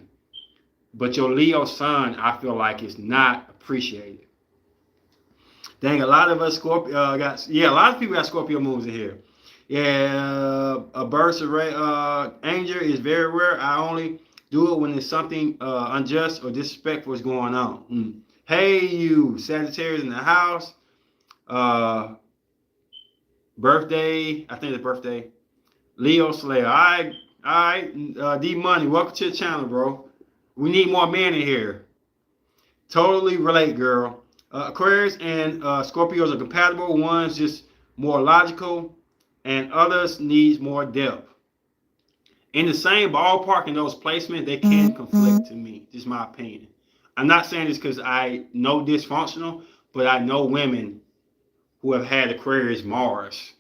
But your Leo Sun, I feel like, is not appreciated. Dang, a lot of us Scorpio a lot of people got Scorpio moons in here. Yeah, a burst array Angel is very rare. I only Do it when there's something unjust or disrespectful is going on. Hey, you Sagittarius in the house. Birthday, I think it's birthday. Leo Slayer. All right. D Money, welcome to the channel, bro. We need more men in here. Totally relate, girl. Aquarius and Scorpios are compatible. One's just more logical, and others needs more depth. In the same ballpark in those placements, they can conflict to me. Just my opinion. I'm not saying this because I know dysfunctional, but I know women who have had Aquarius Mars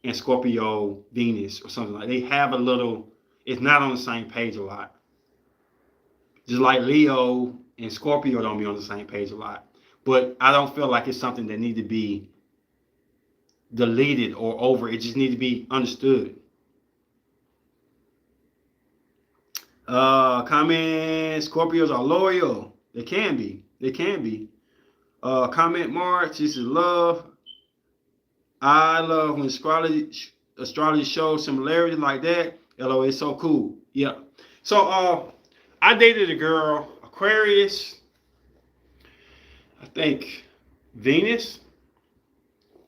and Scorpio Venus or something like that. They have a little, it's not on the same page a lot. Just like Leo and Scorpio don't be on the same page a lot. But I don't feel like it's something that needs to be deleted or over. It just needs to be understood. Comment, Scorpios are loyal. They can be. They can be. Comment, March, this is love. I love when astrology shows similarities like that. LOL, it's so cool. Yeah. So I dated a girl, Aquarius, I think Venus.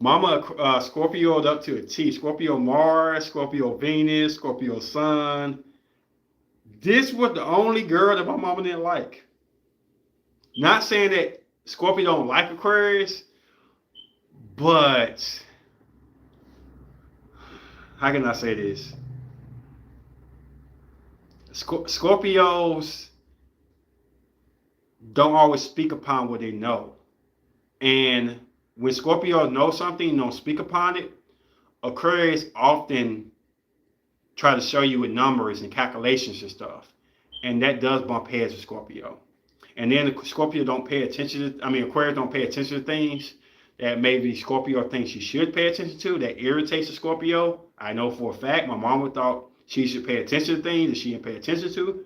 Mama Scorpio'd up to a T. Scorpio Mars, Scorpio Venus, Scorpio Sun. This was the only girl that my mama didn't like. Not saying that Scorpio don't like Aquarius, but how can I say this? Scorpios don't always speak upon what they know. And when Scorpios know something and don't speak upon it, Aquarius often try to show you with numbers and calculations and stuff. And that does bump heads with Scorpio. And then Scorpio don't pay attention to, Aquarius don't pay attention to things that maybe Scorpio thinks you should pay attention to, that irritates a Scorpio. I know for a fact my mama thought she should pay attention to things that she didn't pay attention to.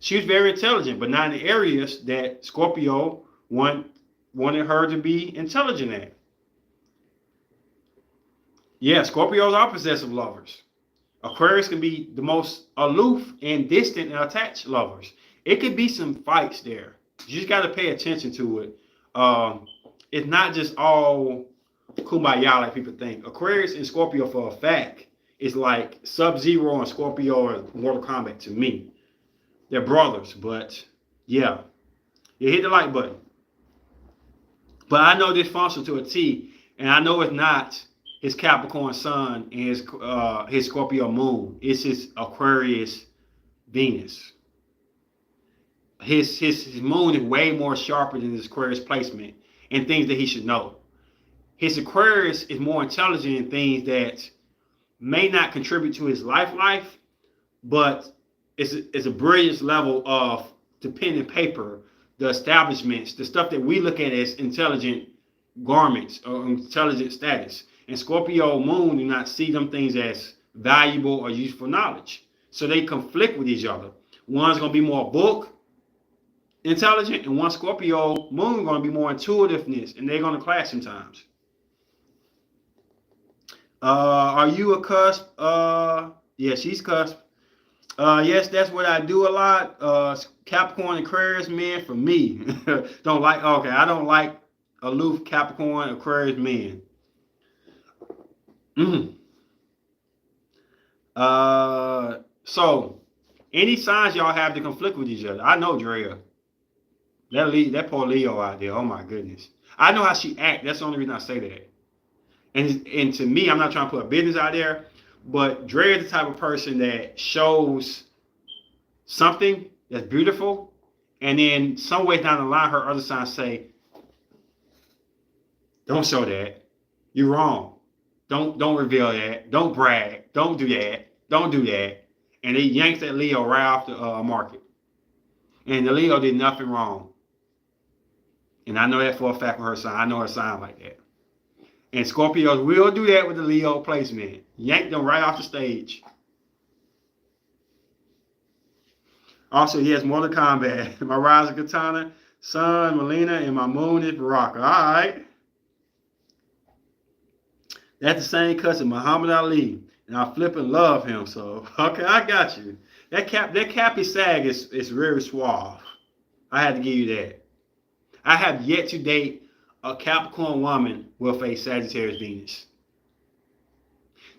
She was very intelligent, but not in the areas that Scorpio wanted her to be intelligent at. Yeah, Scorpios are possessive lovers. Aquarius can be the most aloof and distant and attached lovers. It could be some fights there. You just got to pay attention to it. It's not just all kumbaya like people think. Aquarius and Scorpio, for a fact, is like Sub-Zero and Scorpio or Mortal Kombat to me. They're brothers, but yeah. You hit the like button. But I know this functions to a T, and I know it's not his Capricorn Sun and his Scorpio Moon. It's his Aquarius Venus. His moon is way more sharper than his Aquarius placement and things that he should know. His Aquarius is more intelligent in things that may not contribute to his life, but it's a brilliance level of the pen and paper, the establishments, the stuff that we look at as intelligent garments or intelligent status. And Scorpio Moon do not see them things as valuable or useful knowledge. So they conflict with each other. One's going to be more book intelligent, and one Scorpio Moon going to be more intuitiveness, and they're going to clash sometimes. Are you a cusp? Yeah, she's cusp. Yes, that's what I do a lot. Capricorn Aquarius men for me. Don't like, okay, I don't like aloof Capricorn Aquarius men. So any signs y'all have to conflict with each other? I know Drea. That poor Leo out there. Oh my goodness. I know how she acts. That's the only reason I say that. And to me, I'm not trying to put a business out there, but Drea is the type of person that shows something that's beautiful, and then some way down the line, her other signs say, "Don't show that. You're wrong. Don't reveal that. Don't brag. Don't do that. Don't do that." And they yanked that Leo right off the market. And the Leo did nothing wrong. And I know that for a fact with her sign. I know her sign like that. And Scorpios will do that with the Leo placement. Yank them right off the stage. Also, yes, Mortal Kombat. My rise is Katana, Sun, Melina, and my moon is Baraka. All right. That's the same cousin, Muhammad Ali. And I flipping love him. So okay, I got you. That Cappy Sag is very suave. I had to give you that. I have yet to date a Capricorn woman with a Sagittarius Venus.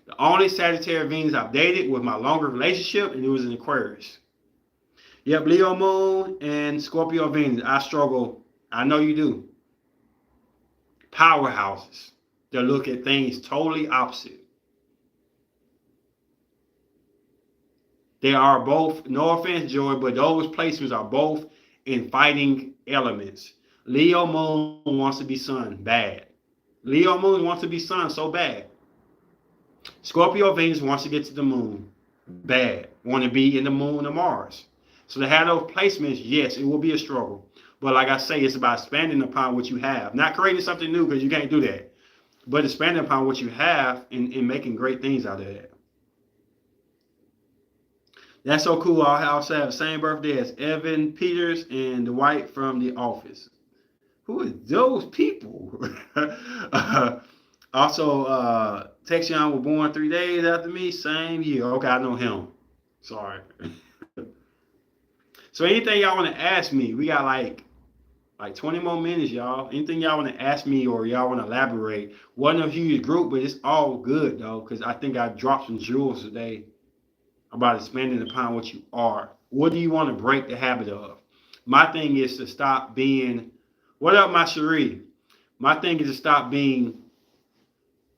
The only Sagittarius Venus I've dated was my longer relationship, and it was in Aquarius. Yep, Leo Moon and Scorpio Venus. I struggle. I know you do. Powerhouses that look at things totally opposite. They are both, no offense, Joy, but those placements are both in fighting elements. Leo Moon wants to be Sun, bad. Leo Moon wants to be Sun, so bad. Scorpio Venus wants to get to the moon, bad. Want to be in the moon or Mars. So to have those placements, yes, it will be a struggle. But like I say, it's about expanding upon what you have. Not creating something new, because you can't do that. But expanding upon what you have and making great things out of that. That's so cool. I also have the same birthday as Evan Peters and Dwight from The Office. Who is those people? Also, Texion was born 3 days after me, same year. Okay, I know him. Sorry. So anything y'all want to ask me, we got like 20 more minutes, y'all. Anything y'all want to ask me or y'all want to elaborate. Wasn't a huge group, but it's all good, though, because I think I dropped some jewels today about expanding upon what you are. What do you want to break the habit of? My thing is to stop being, what up, my Cherie? My thing is to stop being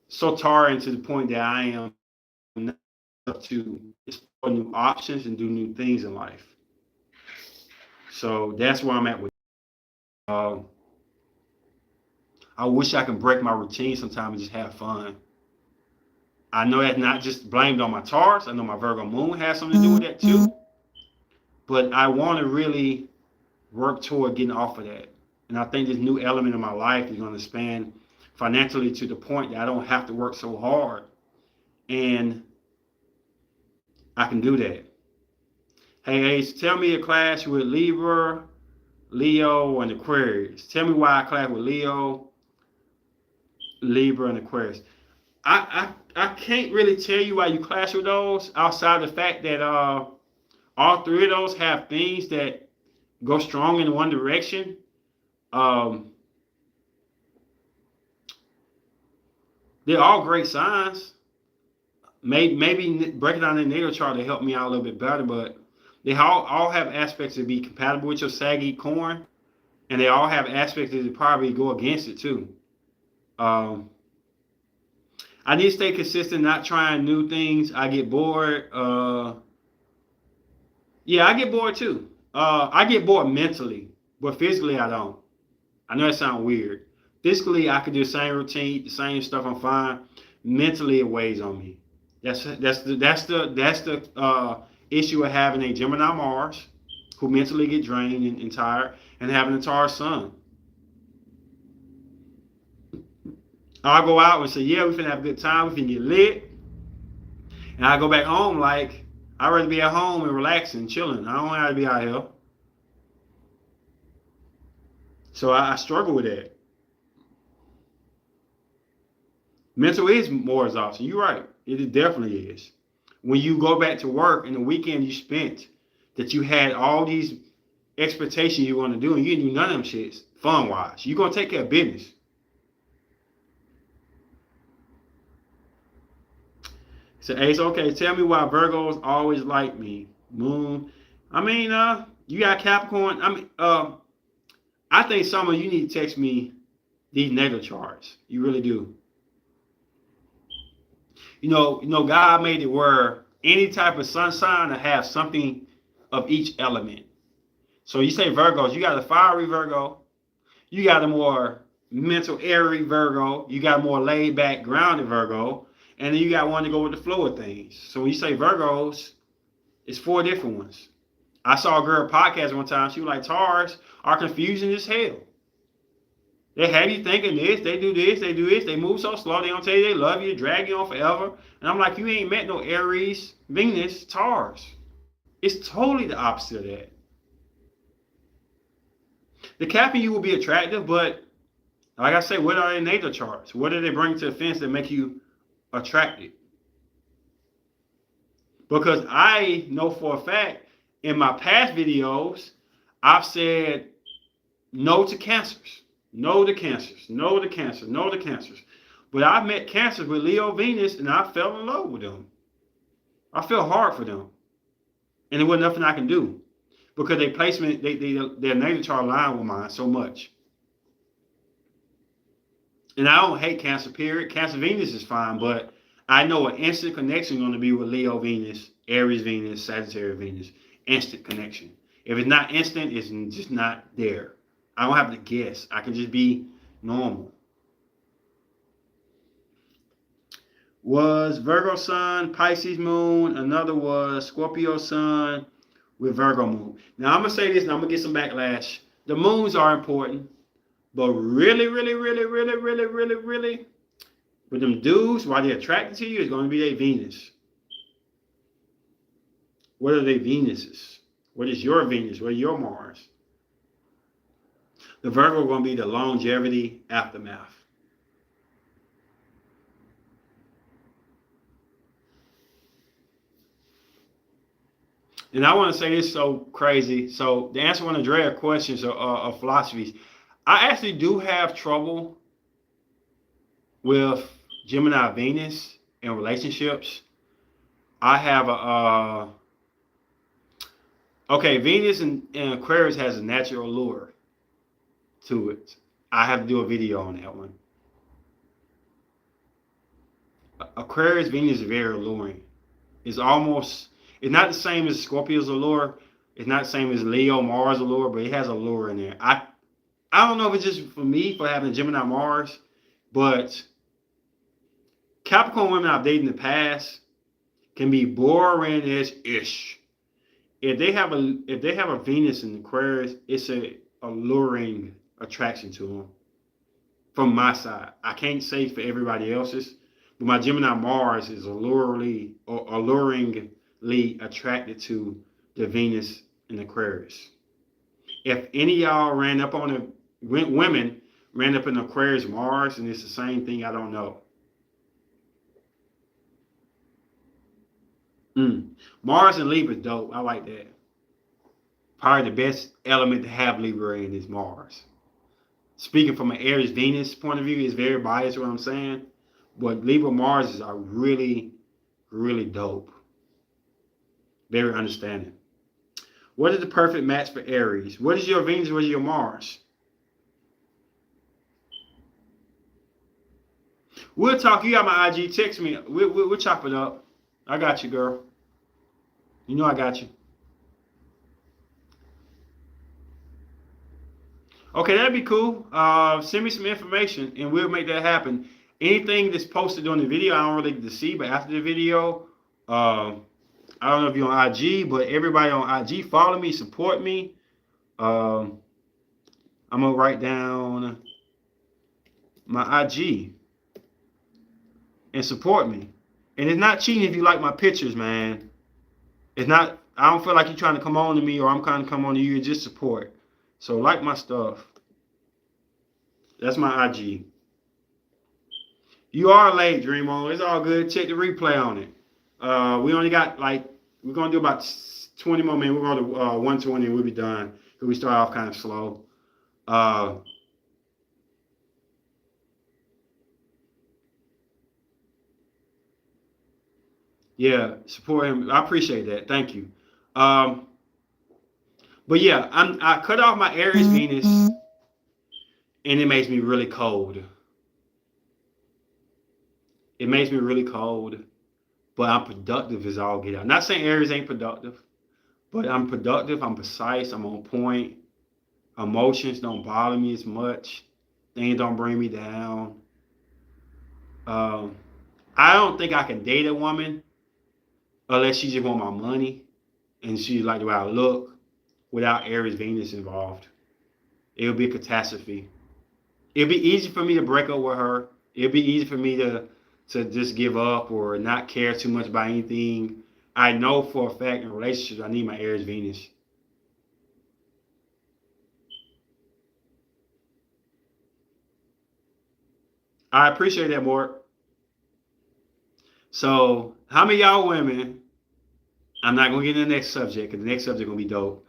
so tired to the point that I am not to explore new options and do new things in life. So that's where I'm at with. I wish I could break my routine sometime and just have fun. I know that's not just blamed on my Taurus. I know my Virgo moon has something to do with that too. But I want to really work toward getting off of that. And I think this new element of my life is going to expand financially to the point that I don't have to work so hard. And I can do that. Hey, Ace, tell me a clash with Libra, Leo, and Aquarius. Tell me why I clash with Leo, Libra, and Aquarius. I can't really tell you why you clash with those outside the fact that all three of those have things that go strong in one direction. They're all great signs. Maybe breaking down the natal chart to help me out a little bit better, but they all have aspects to be compatible with your saggy corn, and they all have aspects that probably go against it too. I need to stay consistent, not trying new things. I get bored. Yeah, I get bored too. I get bored mentally, but physically I don't. I know that sounds weird. Physically, I could do the same routine, the same stuff. I'm fine. Mentally, it weighs on me. That's the issue of having a Gemini Mars, who mentally get drained and tired, and having a Taurus Sun. I'll go out and say, yeah, we finna have a good time, we finna get lit. And I go back home like, I'd rather be at home and relaxing, chilling. I don't have to be out here. So I struggle with that. Mental is more exhausting. You're right. It definitely is. When you go back to work and the weekend you spent, that you had all these expectations you want to do, and you didn't do none of them shits fun-wise. You're going to take care of business. So Ace, okay, tell me why Virgos always like me. Moon. I mean, you got Capricorn. I think some of you need to text me these natal charts. You really do. You know, God made it where any type of sun sign to have something of each element. So you say Virgos, you got a fiery Virgo, you got a more mental, airy Virgo, you got a more laid back, grounded Virgo, and then you got one to go with the flow of things. So when you say Virgos, it's 4 different ones. I saw a girl podcast one time. She was like, Taurus are confusing as hell. They have you thinking this, they do this, they do this. They move so slow, they don't tell you they love you, drag you on forever. And I'm like, you ain't met no Aries, Venus, Taurus. It's totally the opposite of that. The cap in you will be attractive, but like I said, what are their natal charts? What do they bring to the fence that make you attracted? Because I know for a fact in my past videos, I've said no to cancers, no to cancers, no to cancers, no to cancers. But I met cancers with Leo Venus and I fell in love with them. I feel hard for them. And there was nothing I can do because their placement, their natal chart aligned with mine so much. And I don't hate Cancer, period. Cancer Venus is fine, but I know an instant connection is going to be with Leo Venus, Aries Venus, Sagittarius Venus. Instant connection. If it's not instant, it's just not there. I don't have to guess. I can just be normal. Was Virgo Sun, Pisces Moon. Another was Scorpio Sun with Virgo Moon. Now, I'm going to say this and I'm going to get some backlash. The moons are important. But really, with them dudes, why they're attracted to you is going to be their Venus. What are their Venuses? What is your Venus? What are your Mars? The Virgo is going to be the longevity aftermath. And I want to say this so crazy. So the answer to one of Andrea's questions of philosophies. I actually do have trouble with Gemini Venus in relationships. I have okay, Venus in Aquarius has a natural allure to it. I have to do a video on that one. Aquarius Venus is very alluring. It's not the same as Scorpio's allure. It's not the same as Leo Mars allure, but it has allure in there. I don't know if it's just for me for having Gemini Mars, but Capricorn women I've dated in the past can be boring as ish. If they have a Venus in Aquarius, it's a alluring attraction to them. From my side, I can't say for everybody else's, but my Gemini Mars is alluringly attracted to the Venus in Aquarius. If any of y'all women ran up in Aquarius Mars and it's the same thing, I don't know. Mars and Libra is dope. I like that. Probably the best element to have Libra in is Mars. Speaking from an Aries Venus point of view, it's very biased what I'm saying. But Libra Mars are really, really dope. Very understanding. What is the perfect match for Aries? What is your Venus? What is your Mars? We'll talk. You got my IG. Text me. We'll chop it up. I got you, girl. You know I got you. Okay, that'd be cool. Send me some information and we'll make that happen. Anything that's posted on the video, I don't really get to see, but after the video, I don't know if you're on IG, but everybody on IG, follow me, support me. I'm going to write down my IG and support me. And it's not cheating if you like my pictures, man. It's not, I don't feel like you're trying to come on to me or I'm trying to come on to you. It's just support. So like my stuff. That's my IG. You are late, Dream On. It's all good. Check the replay on it. We only got we're going to do about 20 more minutes. We're going to 120 and we'll be done. Because we start off kind of slow. Yeah, support him. I appreciate that. Thank you. But yeah, I cut off my Aries Venus and it makes me really cold. It makes me really cold, but I'm productive as all get out. Not saying Aries ain't productive, but I'm productive. I'm precise. I'm on point. Emotions don't bother me as much. Things don't bring me down. I don't think I can date a woman unless she just want my money and she like the way I look without Aries Venus involved. It would be a catastrophe. It'd be easy for me to break up with her. It'd be easy for me to just give up or not care too much about anything. I know for a fact in relationships I need my Aries Venus. I appreciate that, Mort. So how many y'all women I'm not gonna get into the next subject because the next subject gonna be dope.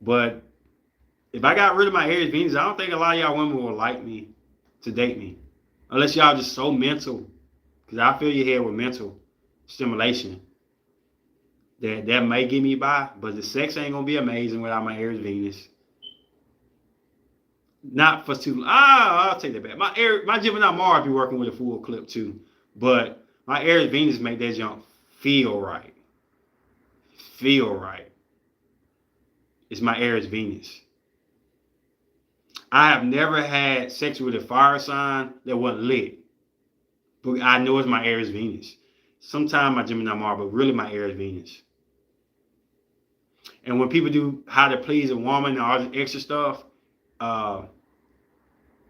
But if I got rid of my Aries Venus, I don't think a lot of y'all women will like me to date me, unless y'all just so mental. Because I fill your head with mental stimulation. That may get me by, but the sex ain't gonna be amazing without my Aries Venus. Not for too. I'll take that back. My Gemini Mars be working with a full clip too, but my Aries Venus make that jump feel right. Feel right. It's my Aries Venus. I have never had sex with a fire sign that wasn't lit, but I know it's my Aries Venus. Sometimes my Gemini Mars, but really my Aries Venus. And when people do how to please a woman and all this extra stuff,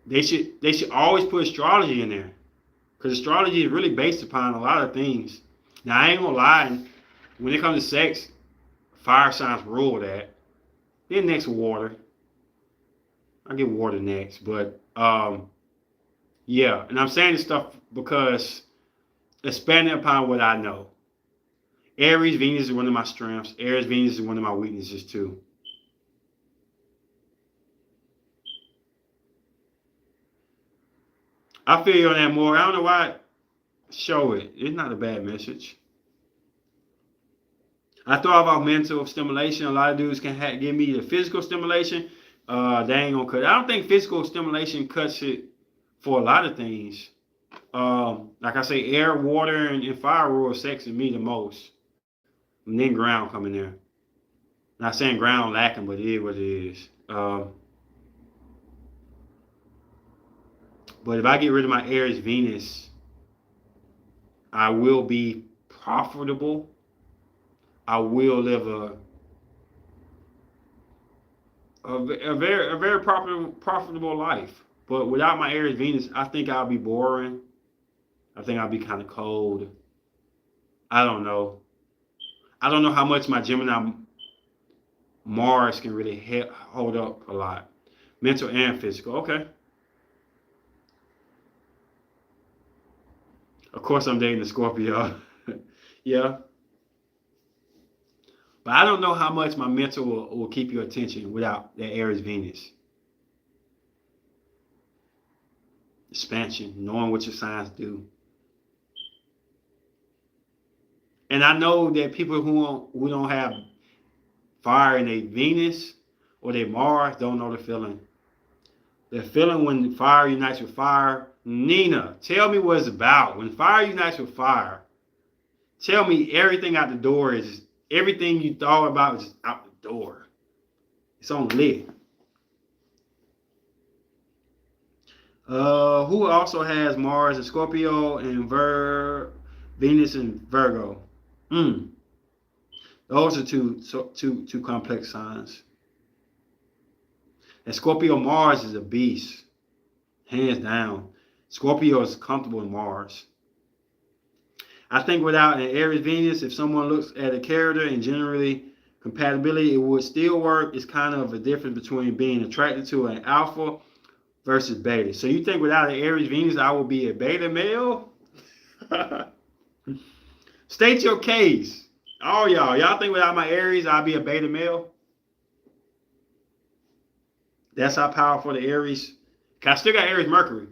they should always put astrology in there, because astrology is really based upon a lot of things. Now I ain't gonna lie, when it comes to sex, fire signs rule that. Then next water. I'll get water next, but yeah. And I'm saying this stuff because expanding upon what I know. Aries Venus is one of my strengths. Aries Venus is one of my weaknesses too. I feel you on that more. I don't know why. Show it. It's not a bad message. I thought about mental stimulation. A lot of dudes can give me the physical stimulation. They ain't gonna cut. I don't think physical stimulation cuts it for a lot of things. Like I say, air, water, and fire rule sex to me the most. And then ground coming there. Not saying ground lacking, but it is what it is. But if I get rid of my Aries Venus, I will be profitable. I will live a very profitable life. But without my Aries Venus, I think I'll be boring. I think I'll be kind of cold. I don't know. I don't know how much my Gemini Mars can really hold up a lot. Mental and physical. Okay. Of course, I'm dating a Scorpio. Yeah. But I don't know how much my mental will keep your attention without that Aries Venus. Expansion, knowing what your signs do. And I know that people who don't have fire in their Venus or their Mars don't know the feeling. The feeling when fire unites with fire. Nina, tell me what it's about. When fire unites with fire, tell me everything out the door is everything you thought about is out the door. It's on lit. Who also has Mars and Scorpio and Venus and Virgo? Those are two complex signs. And Scorpio Mars is a beast, hands down. Scorpio is comfortable in Mars. I think without an Aries Venus, if someone looks at a character and generally compatibility, it would still work. It's kind of a difference between being attracted to an alpha versus beta. So you think without an Aries Venus, I will be a beta male? State your case. All y'all think without my Aries, I'll be a beta male? That's how powerful the Aries. I still got Aries Mercury.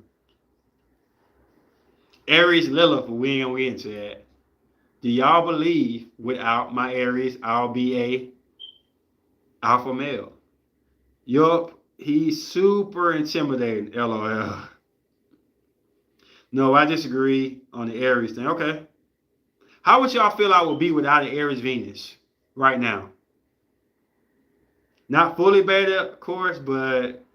Aries Lilith, but we ain't gonna get into that. Do y'all believe without my Aries, I'll be a alpha male? Yup, he's super intimidating, LOL. No, I disagree on the Aries thing. Okay. How would y'all feel I would be without an Aries Venus right now? Not fully beta, of course, but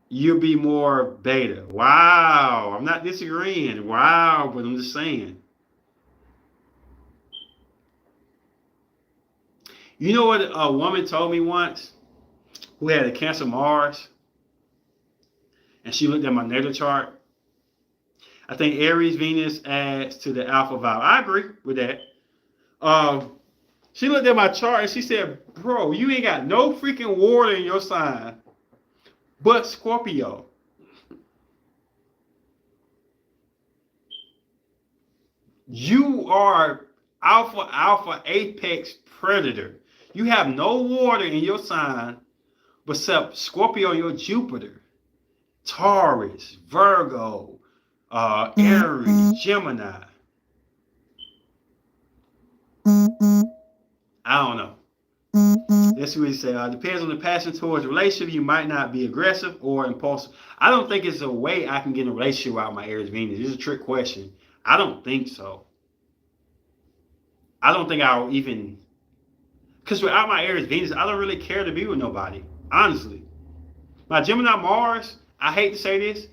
you'll be more beta. Wow. I'm not disagreeing. Wow, but I'm just saying. You know what a woman told me once who had a Cancer Mars? And she looked at my natal chart. I think Aries Venus adds to the alpha vibe. I agree with that. She looked at my chart and she said, bro, you ain't got no freaking water in your sign but Scorpio. You are, Alpha apex predator. You have no water in your sign except Scorpio, your Jupiter, Taurus, Virgo, Aries, Gemini. I don't know. Let's see what he said. Depends on the passion towards a relationship. You might not be aggressive or impulsive. I don't think it's a way I can get in a relationship without my Aries Venus. This is a trick question. I don't think so. I don't think I'll even, because without my Aries Venus, I don't really care to be with nobody. Honestly. My Gemini Mars, I hate to say this,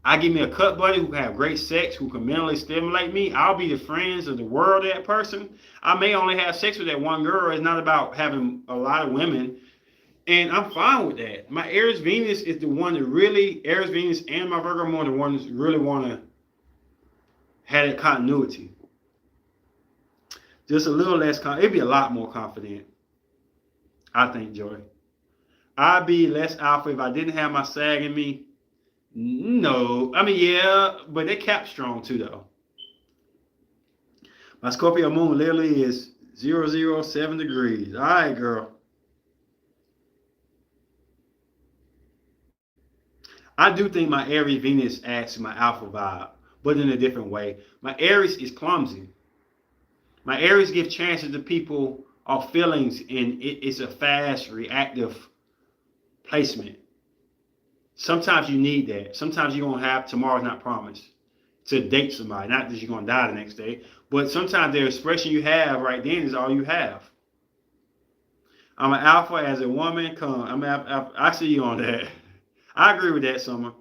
I give me a cut buddy who can have great sex, who can mentally stimulate me. I'll be the friends of the world of that person. I may only have sex with that one girl. It's not about having a lot of women. And I'm fine with that. My Aries Venus is the one that really, Aries Venus and my Virgo Moon are the ones that really want to have that continuity. Just a little less, it'd be a lot more confident, I think, Joy. I'd be less alpha if I didn't have my sag in me. No, I mean, yeah, but they cap strong too, though. My Scorpio moon literally is 007 degrees. All right, girl. I do think my Aries Venus adds to my alpha vibe, but in a different way. My Aries is clumsy. My Aries gives chances to people or feelings, and it's a fast, reactive placement. Sometimes you need that. Sometimes you're going to have tomorrow's not promised to date somebody. Not that you're going to die the next day, but sometimes the expression you have right then is all you have. I'm an alpha as a woman. I see you on that. I agree with that, Summer.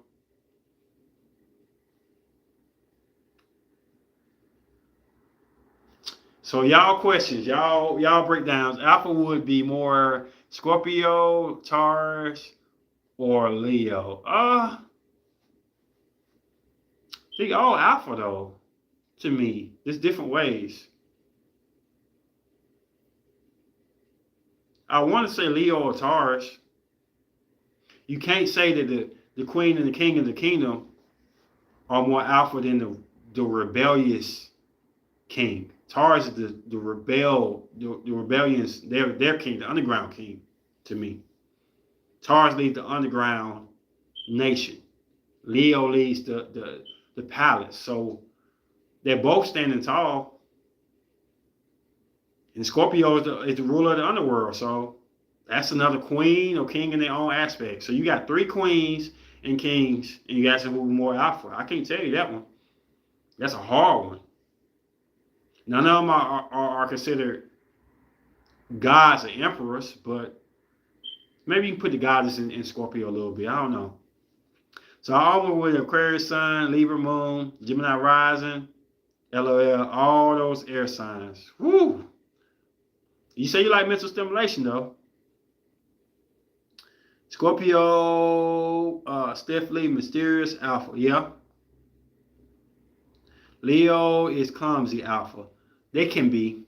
So y'all questions, y'all breakdowns. Alpha would be more Scorpio, Taurus, or Leo. They all alpha though, to me. There's different ways. I want to say Leo or Taurus. You can't say that the queen and the king of the kingdom are more alpha than the rebellious king. Taurus is the rebellions, their king, the underground king, to me. Taurus leads the underground nation. Leo leads the palace. So they're both standing tall. And Scorpio is the ruler of the underworld. So that's another queen or king in their own aspect. So you got 3 queens and kings, and you got some who are more alpha. I can't tell you that one. That's a hard one. None of them are considered gods or emperors, but maybe you can put the goddess in Scorpio a little bit. I don't know. So all over with Aquarius Sun, Libra Moon, Gemini Rising, LOL, all those air signs. Woo! You say you like mental stimulation, though. Scorpio, stiffly, mysterious, alpha. Yeah. Leo is clumsy, alpha. They can be.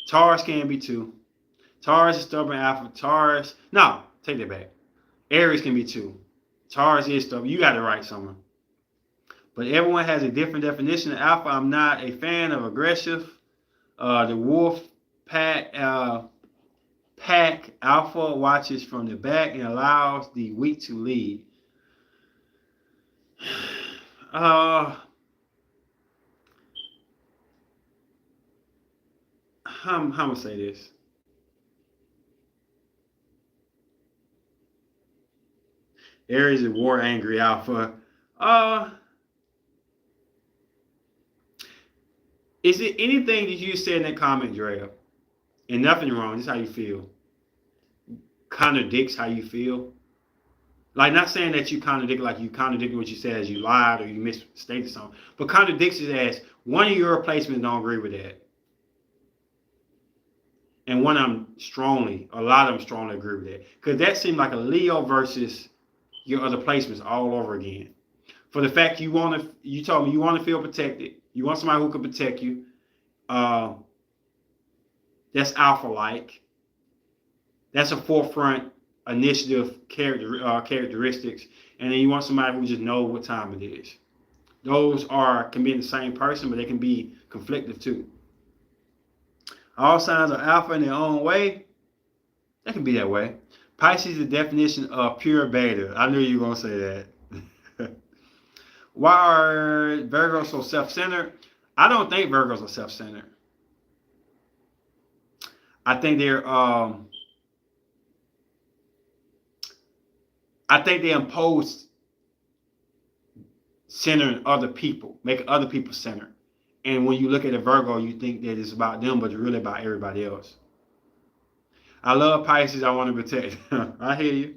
Taurus can be too. Taurus is stubborn, alpha. Taurus, no, take that back. Aries can be too. Taurus is stubborn. You got it right, Summer. But everyone has a different definition of alpha. I'm not a fan of aggressive. The wolf pack alpha watches from the back and allows the weak to lead. I'm gonna say this. Aries is war angry alpha. Is it anything that you said in that comment, Drea? And nothing wrong, this is how you feel. Contradicts how you feel. Like, not saying that you contradict, like you contradicted what you said as you lied or you misstated something, but contradicts it as one of your placements don't agree with that. And one of them a lot of them strongly agree with that. Because that seemed like a Leo versus your other placements all over again. For the fact you told me you want to feel protected. You want somebody who can protect you. That's alpha-like. That's a forefront initiative characteristics. And then you want somebody who just knows what time it is. Those can be in the same person, but they can be conflictive too. All signs are alpha in their own way. They can be that way. Pisces is the definition of pure beta. I knew you were going to say that. Why are Virgos so self-centered? I don't think Virgos are self-centered. I think they impose centering other people, make other people centered. And when you look at a Virgo, you think that it's about them, but it's really about everybody else. I love Pisces. I want to protect. I hear you.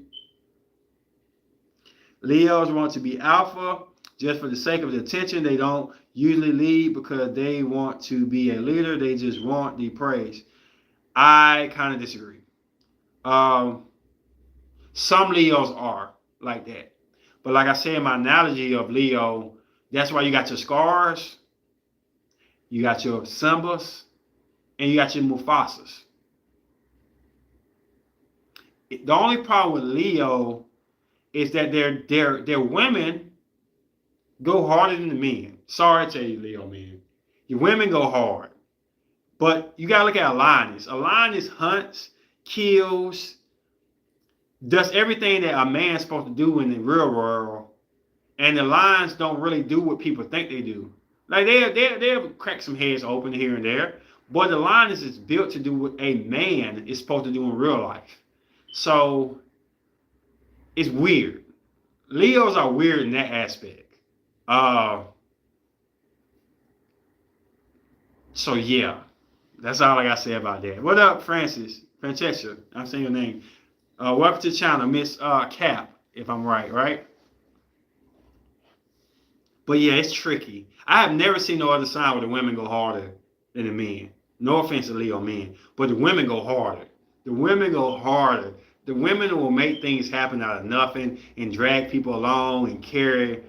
Leos want to be alpha just for the sake of the attention. They don't usually lead because they want to be a leader. They just want the praise. I kind of disagree. Some Leos are like that. But like I said, my analogy of Leo, that's why you got your scars, you got your Simbas, and you got your Mufasas. The only problem with Leo is that their women go harder than the men. Sorry to tell you, Leo men. Your women go hard. But you gotta look at a lioness. A lioness hunts, kills, does everything that a man's supposed to do in the real world. And the lions don't really do what people think they do. Like they'll crack some heads open here and there. But the lioness is built to do what a man is supposed to do in real life. So it's weird. Leos are weird in that aspect. So yeah, that's all I gotta say about that. What up, Francis? Francesca, I'm saying your name. Welcome to the channel, Miss Cap, if I'm right? But yeah, it's tricky. I have never seen no other sign where the women go harder than the men. No offense to Leo men, but the women go harder. The women go harder. The women will make things happen out of nothing and drag people along and carry.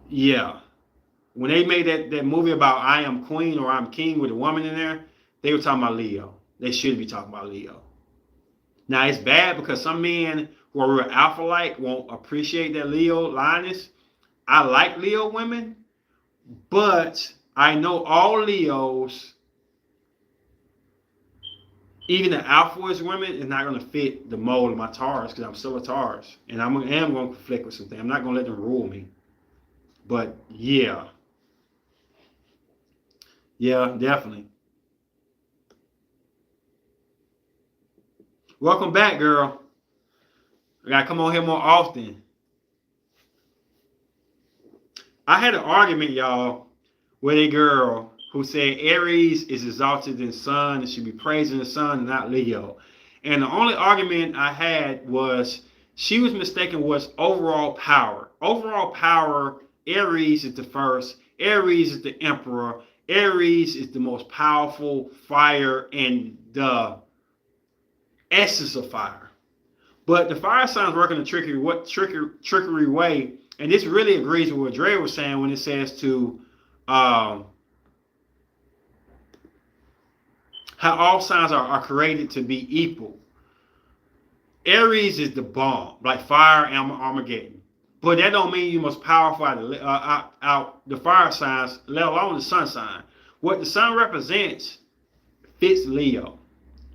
Yeah. When they made that movie about I Am Queen or I'm King with a woman in there, they were talking about Leo. They should be talking about Leo. Now, it's bad because some men who are real alpha-like won't appreciate that Leo lioness. I like Leo women, but I know all Leos, even the alpha women, is not going to fit the mold of my Taurus because I'm still a Taurus. And I am going to conflict with something. I'm not going to let them rule me. But yeah. Yeah, definitely. Welcome back, girl. I got to come on here more often. I had an argument, y'all, with a girl who said Aries is exalted in the sun and should be praising the sun and not Leo. And the only argument I had was she was mistaken what's overall power. Overall power, Aries is the first. Aries is the emperor. Aries is the most powerful fire and the essence of fire. But the fire signs work in a trickery way. And this really agrees with what Dre was saying when it says to how all signs are created to be equal. Aries is the bomb, like fire and Armageddon. But that don't mean you're most powerful out the fire signs, let alone the sun sign. What the sun represents fits Leo.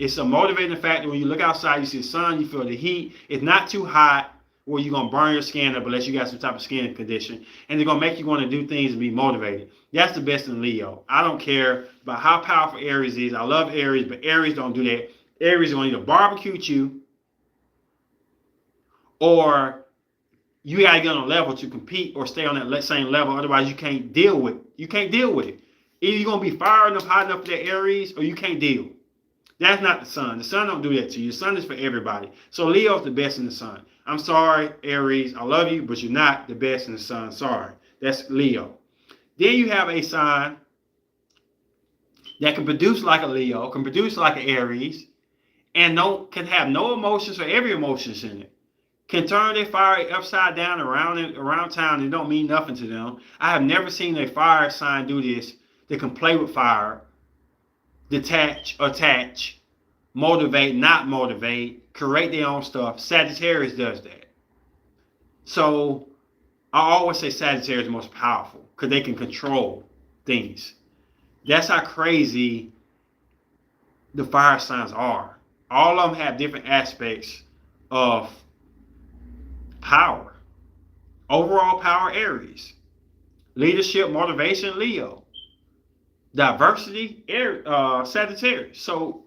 It's a motivating factor. When you look outside, you see the sun, you feel the heat. It's not too hot where you're going to burn your skin up unless you got some type of skin condition. And they're going to make you want to do things and be motivated. That's the best in Leo. I don't care about how powerful Aries is. I love Aries, but Aries don't do that. Aries is going to either barbecue you or you got to get on a level to compete or stay on that same level. Otherwise, you can't deal with it. You can't deal with it. Either you're going to be fired enough, hot enough for that Aries, or you can't deal. That's not the sun. The sun don't do that to you. The sun is for everybody. So Leo's the best in the sun. I'm sorry, Aries. I love you, but you're not the best in the sun. Sorry. That's Leo. Then you have a sign that can produce like a Leo, can produce like an Aries, and can have no emotions or every emotions in it. Can turn their fire upside down around town and don't mean nothing to them. I have never seen a fire sign do this. They can play with fire, detach, attach, motivate, not motivate, create their own stuff. Sagittarius does that. So I always say Sagittarius is the most powerful because they can control things. That's how crazy the fire signs are. All of them have different aspects of power. Overall power, Aries. Leadership, motivation, Leo. Diversity, Sagittarius. So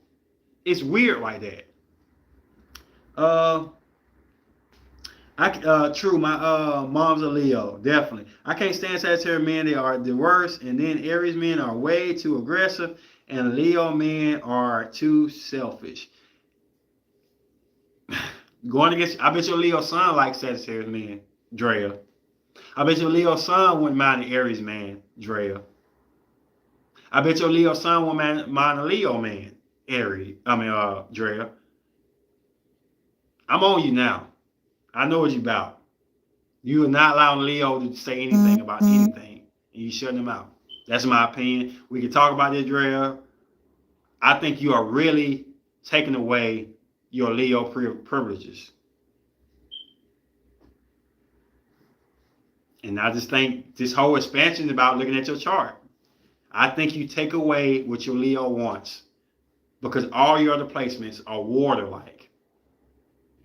it's weird like that. True. My mom's a Leo, definitely. I can't stand Sagittarius men. They are the worst. And then Aries men are way too aggressive, and Leo men are too selfish. Going against, I bet your Leo son likes Sagittarius men, Drea. I bet your Leo son wouldn't mind an Aries man, Drea. I bet your Leo son wouldn't mind a Leo man, Drea. I'm on you now. I know what you about. You are not allowing Leo to say anything about anything, and you shutting him out. That's my opinion. We can talk about this, Drea. I think you are really taking away your Leo privileges. And I just think this whole expansion is about looking at your chart. I think you take away what your Leo wants because all your other placements are water-like.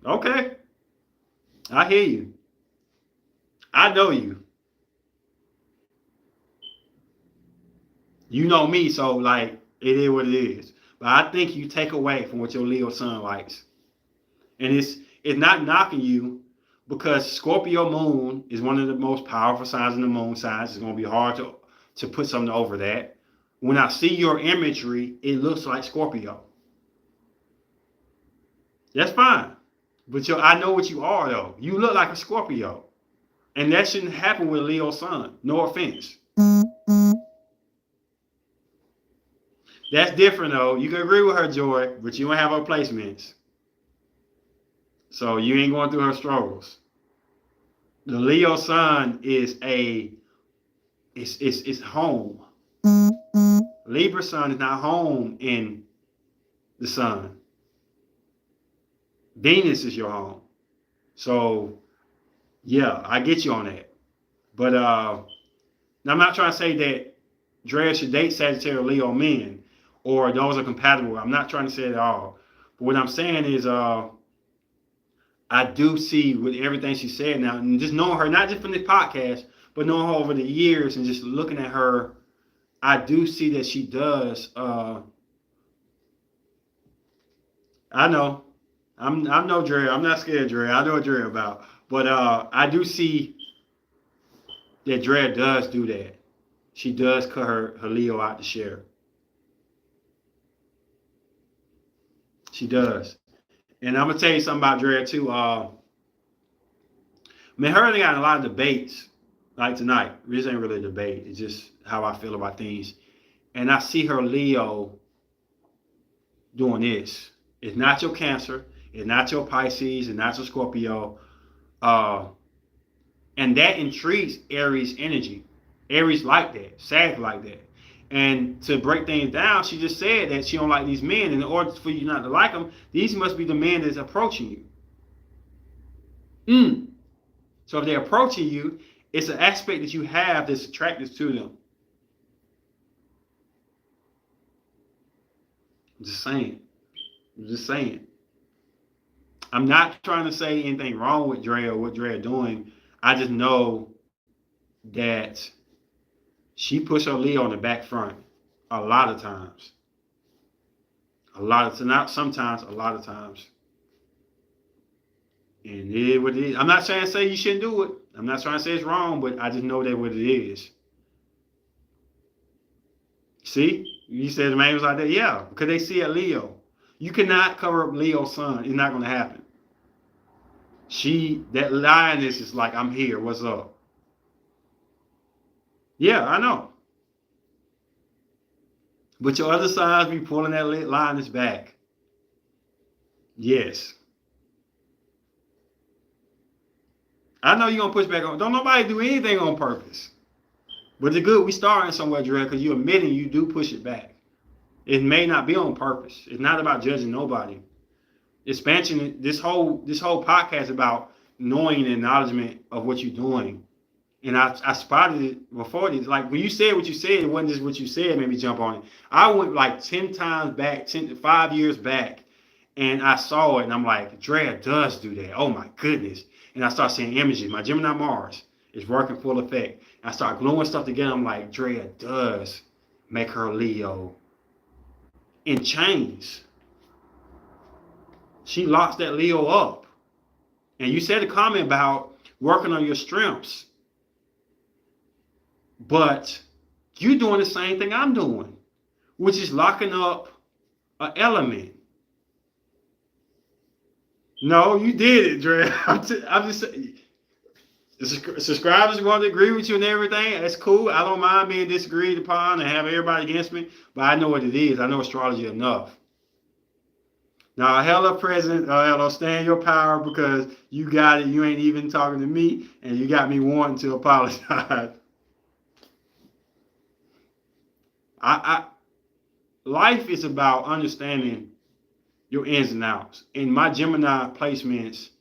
Okay. I hear you. I know you. You know me, so like it is what it is. But I think you take away from what your Leo sun likes. And it's not knocking you because Scorpio moon is one of the most powerful signs in the moon signs. It's going to be hard to put something over that. When I see your imagery, it looks like Scorpio. That's fine. But I know what you are, though. You look like a Scorpio. And that shouldn't happen with Leo sun. No offense. That's different, though. You can agree with her, Joy, but you don't have her placements. So you ain't going through her struggles. The Leo sun is it's home. Libra sun is not home in the sun. Venus is your home. So, yeah, I get you on that. But I'm not trying to say that Drea should date Sagittarius Leo men or those are compatible. I'm not trying to say it at all. But what I'm saying is I do see with everything she said now, and just knowing her, not just from this podcast, but knowing her over the years and just looking at her, I do see that she does. I know. I'm no Drea. I'm not scared of Drea. I know what Drea about. But I do see that Drea does do that. She does cut her Leo out to share. She does. And I'm going to tell you something about Drea too. Man, her and I got in a lot of debates like tonight. This ain't really a debate. It's just how I feel about things. And I see her Leo doing this. It's not your Cancer. It's not your Pisces. It's not your Scorpio. And that intrigues Aries energy. Aries like that. Sag like that. And to break things down, she just said that she don't like these men. And in order for you not to like them, these must be the men that's approaching you. So if they're approaching you, it's an aspect that you have that's attractive to them. I'm just saying. I'm not trying to say anything wrong with Drea or what Drea doing. I just know that she puts her Leo on the back front a lot of times. Not sometimes, a lot of times. And it is what it is. I'm not trying to say you shouldn't do it. I'm not trying to say it's wrong, but I just know that what it is. See? You said the man was like that? Yeah, because they see a Leo. You cannot cover up Leo's sun. It's not going to happen. That lioness is like, I'm here. What's up? Yeah, I know. But your other signs be pulling that lioness back. Yes. I know you're going to push back on. Don't nobody do anything on purpose. But the good, we starting somewhere, Dre, because you're admitting you do push it back. It may not be on purpose. It's not about judging nobody. Expansion, this whole podcast about knowing and acknowledgement of what you're doing And I spotted it before this. Like when you said what you said, it wasn't just what you said made me jump on it. I went like 10 times back, 5 years back, and I saw it, and I'm like, Drea does do that. Oh my goodness. And I start seeing images. My Gemini Mars is working full effect. And I start gluing stuff together. I'm like, Drea does make her Leo in chains. She locks that Leo up. And you said a comment about working on your strengths. But you're doing the same thing I'm doing, which is locking up an element. No, you did it, Dre. I'm just saying. Subscribers want to agree with you and everything. That's cool. I don't mind being disagreed upon and have everybody against me, but I know what it is. I know astrology enough. Now, hello, President. Hello, stand your power because you got it. You ain't even talking to me, and you got me wanting to apologize. Life is about understanding your ins and outs. And my Gemini placements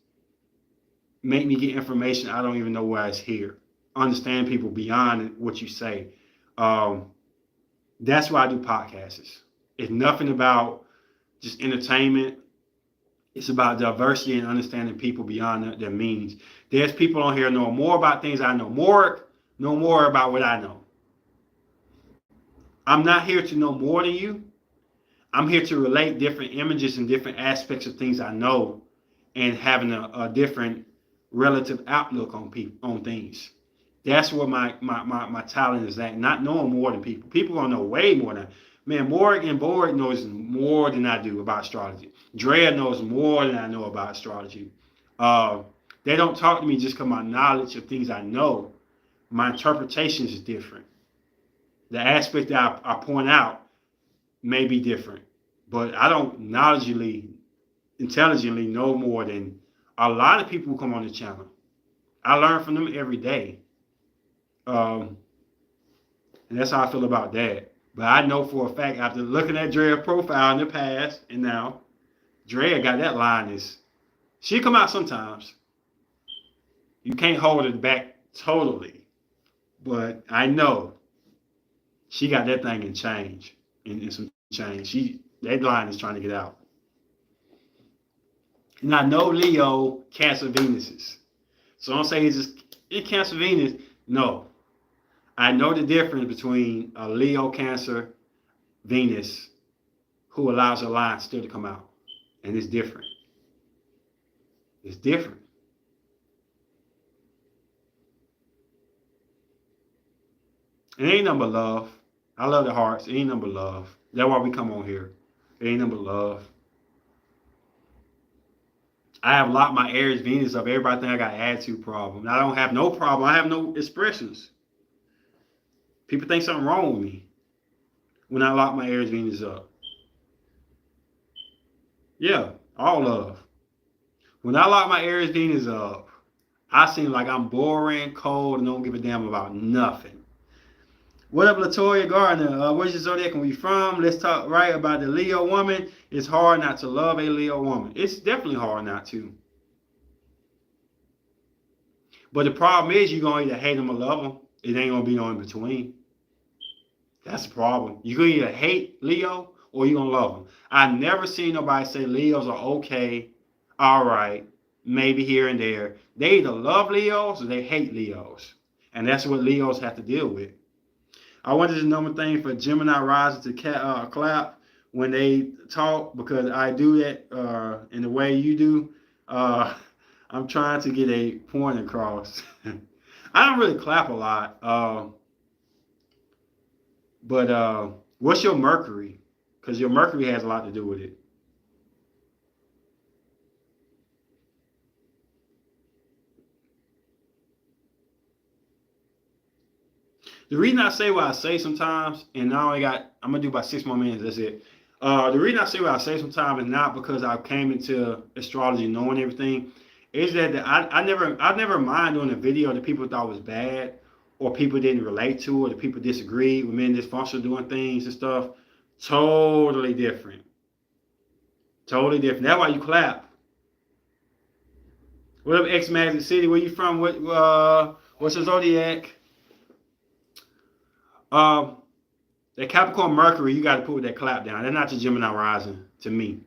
make me get information I don't even know why it's here. Understand people beyond what you say. That's why I do podcasts. It's nothing about just entertainment. It's about diversity and understanding people beyond their meanings. There's people on here know more about things I know more about what I know. I'm not here to know more than you. I'm here to relate different images and different aspects of things I know and having a different relative outlook on things. That's where my talent is at, not knowing more than people. People gonna know way more than man. Morgan Boyd knows more than I do about astrology. Drea knows more than I know about astrology. They don't talk to me just because my knowledge of things I know. My interpretation is different. The aspect that I point out may be different, but I don't intelligently know more than a lot of people who come on the channel. I learn from them every day. And that's how I feel about that. But I know for a fact, after looking at Drea's profile in the past and now, Drea got that line she come out sometimes. You can't hold it back totally. But I know she got that thing in change, in some change. That line is trying to get out. And I know Leo, Cancer Venuses. So don't say it's just Cancer Venus. No. I know the difference between a Leo, Cancer, Venus who allows a line still to come out. And it's different. It's different. It ain't nothing but love. I love the hearts. It ain't nothing but love. That's why we come on here. It ain't nothing but love. I have locked my Aries Venus up. Everybody think I got an attitude problem. I don't have no problem. I have no expressions. People think something wrong with me when I lock my Aries Venus up. Yeah, all love. When I lock my Aries Venus up, I seem like I'm boring, cold, and don't give a damn about nothing. What up, Latoya Gardner? Where's your zodiac and where you from? Let's talk right about the Leo woman. It's hard not to love a Leo woman. It's definitely hard not to. But the problem is you're going to either hate them or love them. It ain't going to be no in between. That's the problem. You're going to either hate Leo or you're going to love them. I've never seen nobody say Leos are okay, all right, maybe here and there. They either love Leos or they hate Leos. And that's what Leos have to deal with. I wanted to know one thing for Gemini rising to clap when they talk, because I do that in the way you do. I'm trying to get a point across. I don't really clap a lot. But what's your Mercury? Because your Mercury has a lot to do with it. The reason I say what I say sometimes, and now I'm gonna do about 6 more minutes, that's it. The reason I say what I say sometimes is not because I came into astrology knowing everything, is that I never mind doing a video that people thought was bad, or people didn't relate to, or that people disagreed with men dysfunctional doing things and stuff. Totally different. Totally different. That's why you clap. What up, X Magic City? Where you from? What's your zodiac? Um, that Capricorn Mercury, you got to put that clap down. That's not your Gemini rising to me.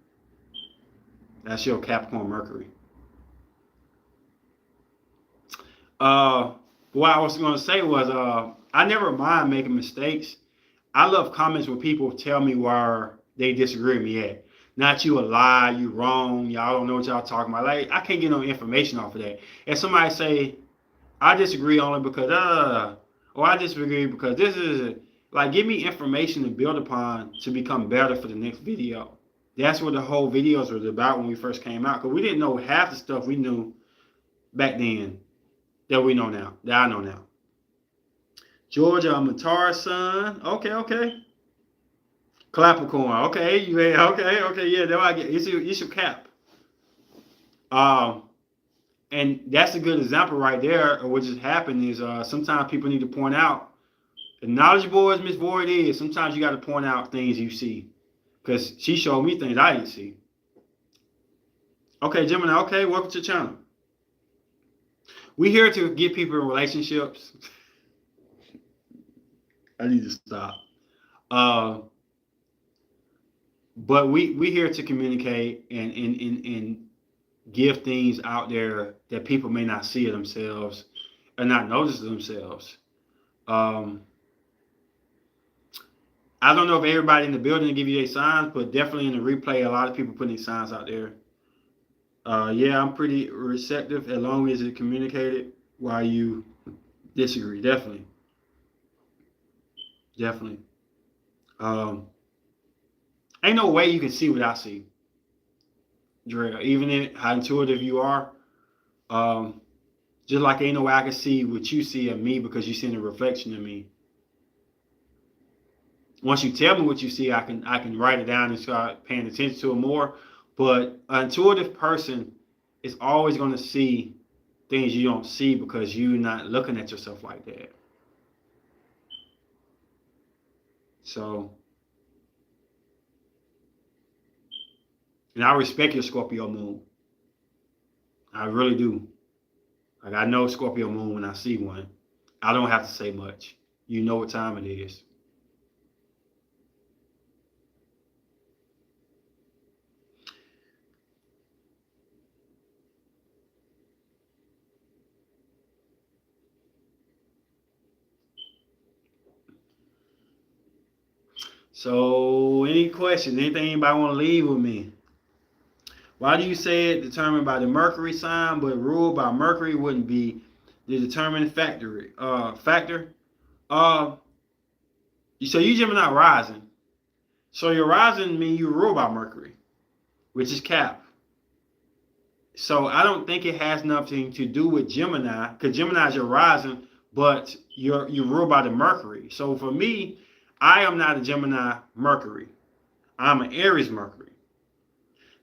That's your Capricorn Mercury. What I was going to say was, I never mind making mistakes. I love comments where people tell me where they disagree with me at. Not you a lie, you wrong, y'all don't know what y'all talking about. Like, I can't get no information off of that. If somebody say, I disagree only because, or I disagree because this is, like, give me information to build upon to become better for the next video. That's what the whole videos was about when we first came out. Because we didn't know half the stuff we knew back then that we know now, that I know now. Georgia, I'm a Tar son. Okay. Capricorn. Okay, yeah, that's what I get. It's your cap. And that's a good example right there of what just happened is sometimes people need to point out, as knowledgeable as Miss Void is, sometimes you got to point out things you see. Because she showed me things I didn't see. Okay, Gemini, okay, welcome to the channel. We here to get people in relationships. I need to stop. But we here to communicate and give things out there that people may not see of themselves or not notice of themselves. I don't know if everybody in the building give you their signs, but definitely in the replay, a lot of people putting signs out there. Yeah, I'm pretty receptive as long as it communicated while you disagree. Definitely. Ain't no way you can see what I see, Dre. Even in how intuitive you are, just like ain't no way I can see what you see of me because you see the reflection of me. Once you tell me what you see, I can write it down and start paying attention to it more. But an intuitive person is always going to see things you don't see because you're not looking at yourself like that. So, and I respect your Scorpio moon. I really do. Like, I know Scorpio moon when I see one. I don't have to say much. You know what time it is. So, any questions? Anything anybody want to leave with me? Why do you say it determined by the Mercury sign, but ruled by Mercury wouldn't be the determining factor? So you Gemini rising. So your rising means you ruled by Mercury, which is Cap. So I don't think it has nothing to do with Gemini, because Gemini is your rising, but you're ruled by the Mercury. So for me, I am not a Gemini Mercury. I'm an Aries Mercury.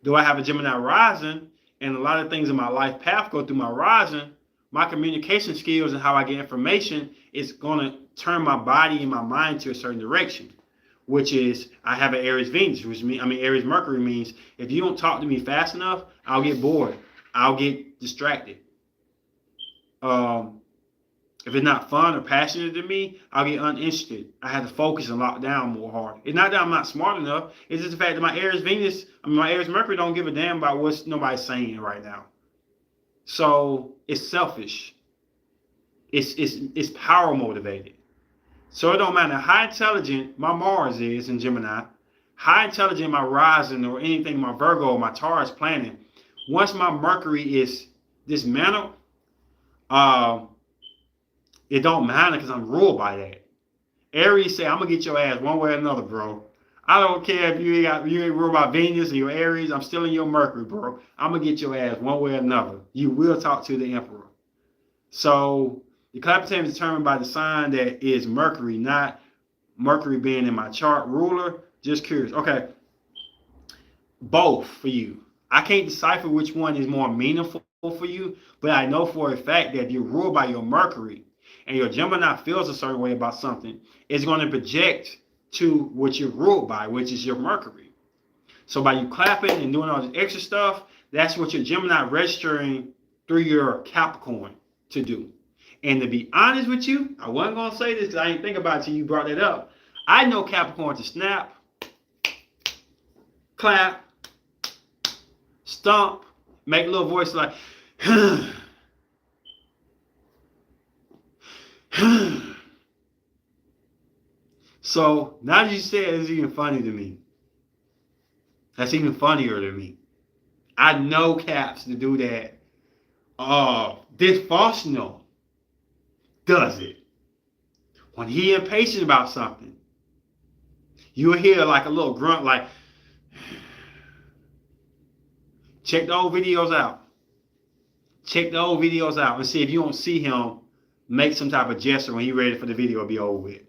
Do I have a Gemini rising, and a lot of things in my life path go through my rising, my communication skills and how I get information is going to turn my body and my mind to a certain direction, which is I have an Aries Venus, which means, Aries Mercury means if you don't talk to me fast enough, I'll get bored. I'll get distracted. If it's not fun or passionate to me, I'll get uninterested. I have to focus and lock down more hard. It's not that I'm not smart enough. It's just the fact that my Aries Venus, my Aries Mercury don't give a damn about what nobody's saying right now. So it's selfish. It's power motivated. So it don't matter how intelligent my Mars is in Gemini, how intelligent my rising or anything my Virgo or my Taurus planet. Once my Mercury is dismantled, it don't matter because I'm ruled by that. Aries say, I'm going to get your ass one way or another, bro. I don't care if you ain't ruled by Venus or your Aries. I'm still in your Mercury, bro. I'm going to get your ass one way or another. You will talk to the Emperor. So the Capricorn is determined by the sign that is Mercury, not Mercury being in my chart ruler. Just curious. Okay. Both for you. I can't decipher which one is more meaningful for you, but I know for a fact that you're ruled by your Mercury and your Gemini feels a certain way about something, it's going to project to what you're ruled by, which is your Mercury. So by you clapping and doing all this extra stuff, that's what your Gemini registering through your Capricorn to do. And to be honest with you, I wasn't going to say this because I didn't think about it till you brought it up. I know Capricorn to snap, clap, stomp, make a little voice like, so now that you said it, it's even funny to me. That's even funnier to me. I know Caps to do that. Dysfunctional does it. When he impatient about something, you'll hear like a little grunt like, check the old videos out. Check the old videos out and see if you don't see him make some type of gesture when he's ready for the video to be over with.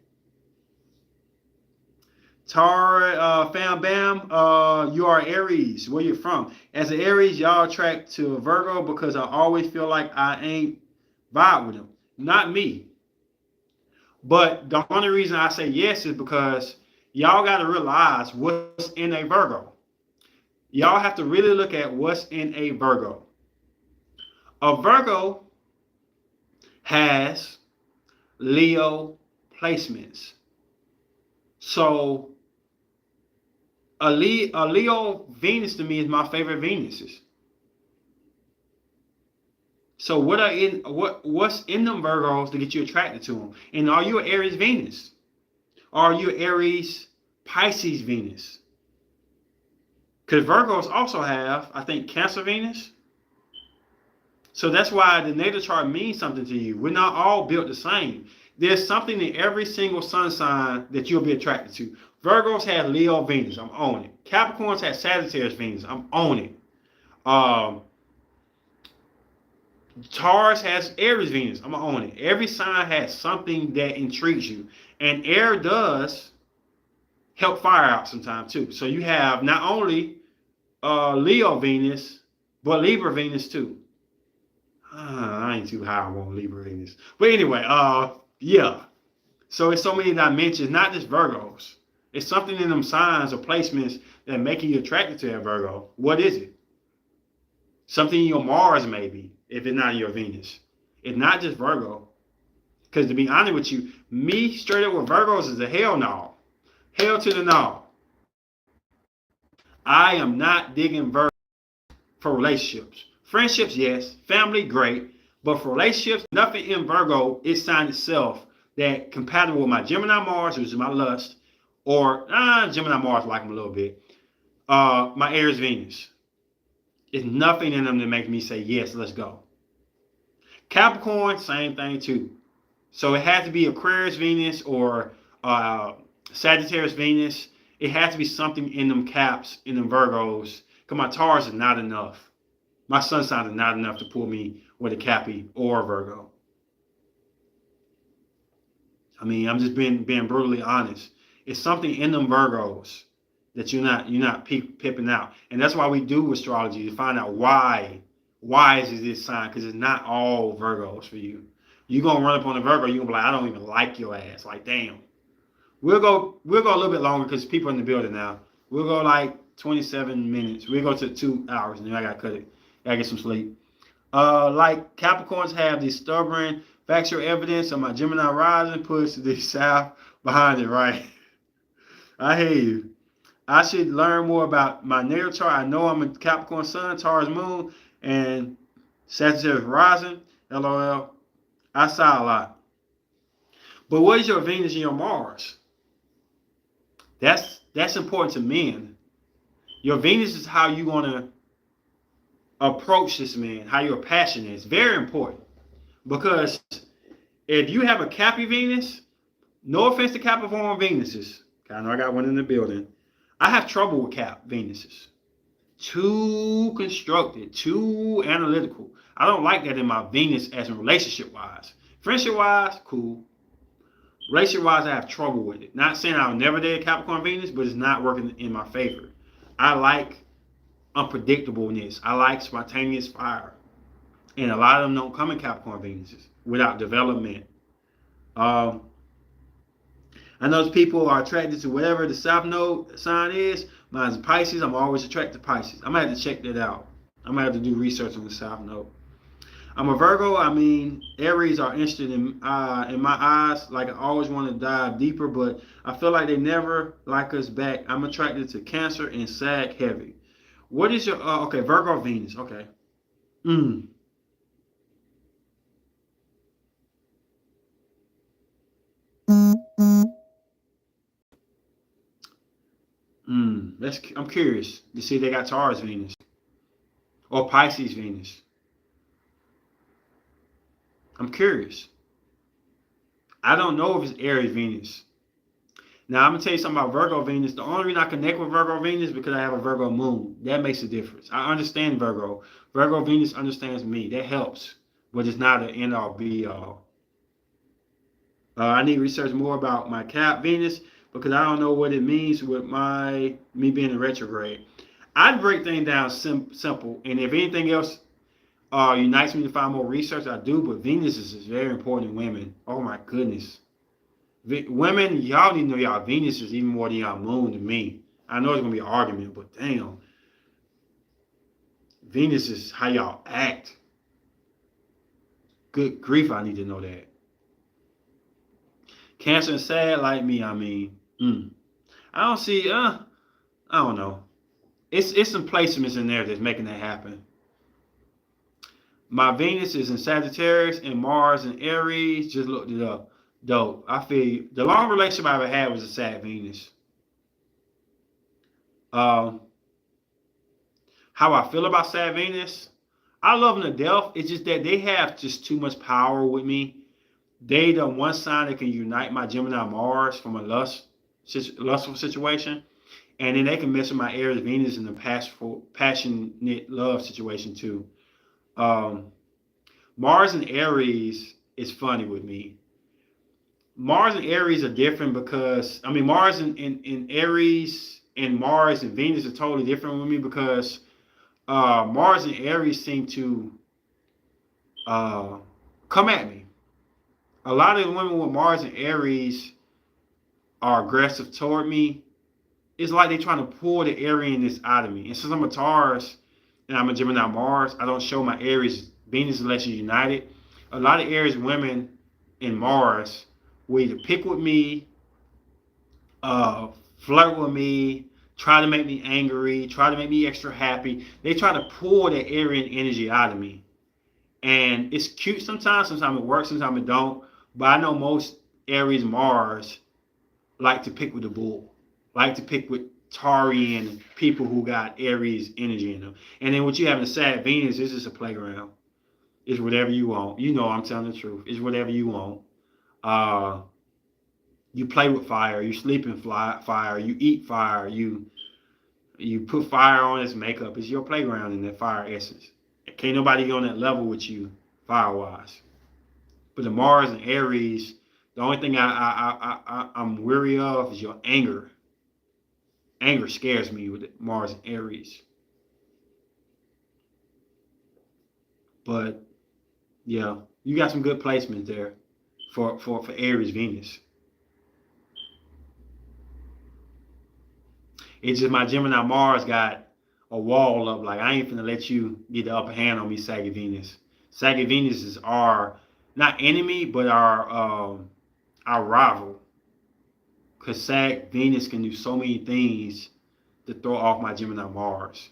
Tara, Fam Bam, you are Aries. Where you from? As an Aries, y'all attract to Virgo because I always feel like I ain't vibe with them. Not me. But the only reason I say yes is because y'all got to realize what's in a Virgo. Y'all have to really look at what's in a Virgo. A Virgo has Leo placements. So a Leo Venus to me is my favorite Venuses. So what's in them Virgos to get you attracted to them? And are you an Aries Venus? Or are you an Aries Pisces Venus? Because Virgos also have, I think, Cancer Venus. So that's why the natal chart means something to you. We're not all built the same. There's something in every single sun sign that you'll be attracted to. Virgos have Leo Venus. I'm on it. Capricorns have Sagittarius Venus. I'm on it. Taurus has Aries Venus. I'm on it. Every sign has something that intrigues you. And air does help fire out sometimes too. So you have not only Leo Venus, but Libra Venus too. I ain't too high on Libra Venus. But anyway, yeah. So it's so many dimensions, not just Virgos. It's something in them signs or placements that make you attracted to that Virgo. What is it? Something in your Mars maybe, if it's not your Venus. It's not just Virgo. Because to be honest with you, me straight up with Virgos is a hell no. Hell to the no. I am not digging Virgos for relationships. Friendships, yes. Family, great. But for relationships, nothing in Virgo is sign itself that compatible with my Gemini Mars, which is my lust, or Gemini Mars like them a little bit. My Aries Venus. It's nothing in them that makes me say, yes, let's go. Capricorn, same thing too. So it has to be Aquarius Venus or Sagittarius Venus. It has to be something in them Caps, in them Virgos. Because my Taurus is not enough. My sun sign is not enough to pull me with a Cappy or a Virgo. I mean, I'm just being brutally honest. It's something in them Virgos that you're not pipping out. And that's why we do astrology, to find out why is this sign, because it's not all Virgos for you. You're going to run up on a Virgo, you're going to be like, I don't even like your ass. Like, damn. We'll go a little bit longer because people are in the building now. We'll go like 27 minutes. We'll go to 2 hours and then I got to cut it. I got to get some sleep. Like Capricorns have the stubborn factual evidence of my Gemini rising puts the south behind it, right? I hear you. I should learn more about my natal chart. I know I'm a Capricorn sun, Taurus moon, and Sagittarius rising. LOL. I sigh a lot. But what is your Venus and your Mars? That's important to men. Your Venus is how you're going to approach this man, how your passion is. Very important. Because if you have a Cappy Venus, no offense to Capricorn Venuses, I know I got one in the building. I have trouble with Cap Venuses. Too constructed, too analytical. I don't like that in my Venus as in relationship-wise. Friendship-wise, cool. Relationship-wise, I have trouble with it. Not saying I'll never date a Capricorn Venus, but it's not working in my favor. I like unpredictableness. I like spontaneous fire. And a lot of them don't come in Capricorn Venuses without development. I know people are attracted to whatever the South Node sign is. Mine's Pisces. I'm always attracted to Pisces. I'm going to have to check that out. I'm going to have to do research on the South Node. I'm a Virgo. I mean, Aries are interested in my eyes. Like I always want to dive deeper, but I feel like they never like us back. I'm attracted to Cancer and Sag heavy. What is your okay, Virgo Venus? Okay. Mm, I'm curious to see if they got Taurus Venus or Pisces Venus. I'm curious. I don't know if it's Aries Venus. Now I'm gonna tell you something about Virgo Venus. The only reason I connect with Virgo Venus is because I have a Virgo moon. That makes a difference. I understand Virgo. Virgo Venus understands me. That helps, but it's not an end all be all. I need to research more about my Cap Venus because I don't know what it means with me being in retrograde. I'd break things down simple, and if anything else unites me to find more research, I do. But Venus is very important in women. Oh my goodness. Women, y'all need to know y'all Venus is even more than y'all moon to me. I know it's gonna be an argument, but damn, Venus is how y'all act. Good grief, I need to know that. Cancer and Sad like me, I mean, I don't see. I don't know. It's some placements in there that's making that happen. My Venus is in Sagittarius and Mars in Aries. Just looked it up. Dope. I feel you. The long relationship I ever had was a Sag Venus. Um, how I feel about Sag Venus, I love them to death. It's just that they have just too much power with me. They the one sign that can unite my Gemini Mars from a lustful situation, and then they can mess with my Aries Venus in a passionate love situation too. Um, Mars and Aries is funny with me. Mars and Aries are different because I mean Mars and Aries and Mars and Venus are totally different with me because Mars and Aries seem to uh, come at me. A lot of the women with Mars and Aries are aggressive toward me. It's like they're trying to pull the Arianness out of me. And since I'm a Taurus and I'm a Gemini Mars, I don't show my Aries Venus unless you're united. A lot of Aries women in Mars will either pick with me, flirt with me, try to make me angry, try to make me extra happy. They try to pull that Aryan energy out of me. And it's cute sometimes it works, sometimes it don't. But I know most Aries Mars like to pick with the bull, like to pick with Taurean people who got Aries energy in them. And then what you have in the Sag Venus is just a playground. It's whatever you want. You know I'm telling the truth. It's whatever you want. Uh, you play with fire. You sleep in fire. You eat fire. You put fire on its makeup. It's your playground in that fire essence. Can't nobody get on that level with you fire-wise. But the Mars and Aries, the only thing I'm weary of is your anger. Anger scares me with Mars and Aries. But yeah, you got some good placements there for Aries Venus. It's just my Gemini Mars got a wall up. Like I ain't finna let you get the upper hand on me, Saggy Venus. Saggy Venus is our not enemy, but our rival. Cause Sag Venus can do so many things to throw off my Gemini Mars.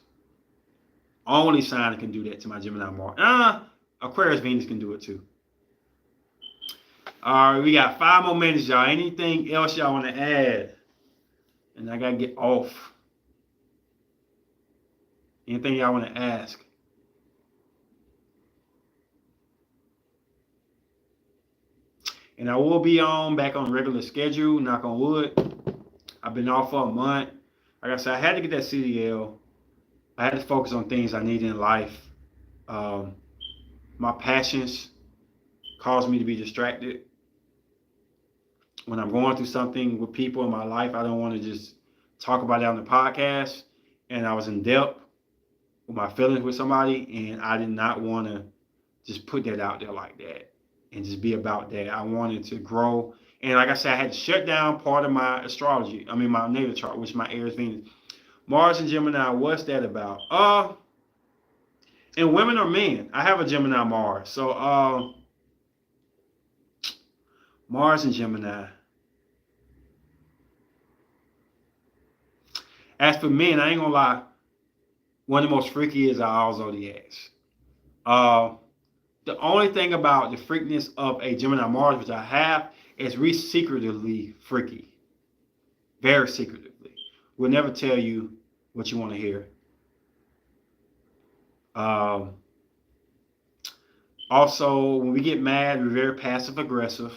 Only sign that can do that to my Gemini Mars. Aquarius Venus can do it too. All right, we got 5 more minutes, y'all. Anything else y'all want to add? And I gotta get off. Anything y'all want to ask? And I will be back on regular schedule, knock on wood. I've been off for a month. Like I said, I had to get that CDL. I had to focus on things I need in life. My passions cause me to be distracted. When I'm going through something with people in my life, I don't want to just talk about it on the podcast. And I was in depth with my feelings with somebody, and I did not want to just put that out there like that and just be about that. I wanted to grow. And like I said, I had to shut down part of my astrology. I mean, my natal chart, which is my Aries Venus. Mars and Gemini, what's that about? And women or men. I have a Gemini Mars. So Mars and Gemini. As for men, I ain't gonna lie. One of the most freaky is our zodiacs. Uh, the only thing about the freakiness of a Gemini Mars, which I have, is we secretively freaky. Very secretively. We'll never tell you what you want to hear. Um, Also, when we get mad, we're very passive aggressive.